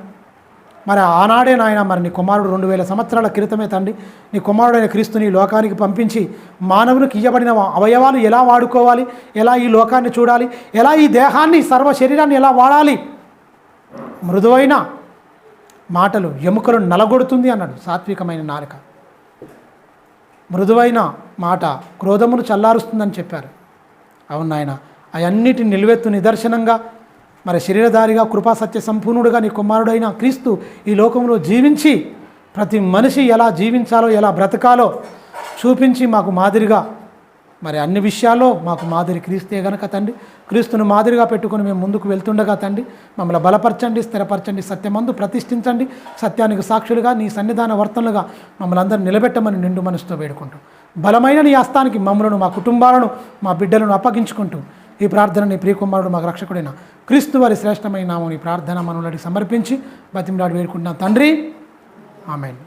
మరి ఆనాడే నాయన మరి నీ కుమారుడు 2000 సంవత్సరాల క్రితమే తండ్రి నీ కుమారుడైన క్రీస్తుని లోకానికి పంపించి మానవునికి ఇవ్వబడిన అవయవాలు ఎలా వాడుకోవాలి, ఎలా ఈ లోకాన్ని చూడాలి, ఎలా ఈ దేహాన్ని సర్వ శరీరాన్ని ఎలా వాడాలి, మృదువైన మాటలు ఎముకలను నలగొడుతుంది అన్నాడు. సాత్వికమైన నాలుక మృదువైన మాట క్రోధమును చల్లారుస్తుందని చెప్పారు. అవును నాయన, అవన్నిటిని నిలువెత్తు నిదర్శనంగా మరి శరీరధారిగా కృపాసత్య సంపూర్ణుడుగా నీ కుమారుడైన క్రీస్తు ఈ లోకంలో జీవించి ప్రతి మనిషి ఎలా జీవించాలో, ఎలా బ్రతకాలో చూపించి మాకు మాదిరిగా మరి అన్ని విషయాల్లో మాకు మాదిరి క్రీస్తే గనక తండ్రి, క్రీస్తును మాదిరిగా పెట్టుకొని మేము ముందుకు వెళ్తుండగా తండ్రి మమ్మల్ని బలపరచండి, స్థిరపరచండి, సత్యమందు ప్రతిష్ఠించండి, సత్యానికి సాక్షులుగా నీ సన్నిధాన వర్తనలుగా మమ్మల్ని అందరూ నిలబెట్టమని నిండు మనసుతో వేడుకుంటూ బలమైన నీ హస్తానికి మమ్మలను, మా కుటుంబాలను, మా బిడ్డలను అప్పగించుకుంటూ ఈ ప్రార్థన నీ ప్రియకుమారుడు మాకు రక్షకుడైన క్రీస్తు వారి శ్రేష్టమైన నామం ఈ ప్రార్థన మనల్ని సమర్పించి బతిమలాడి వేడుకుంటున్నాం తండ్రి. ఆమేన్.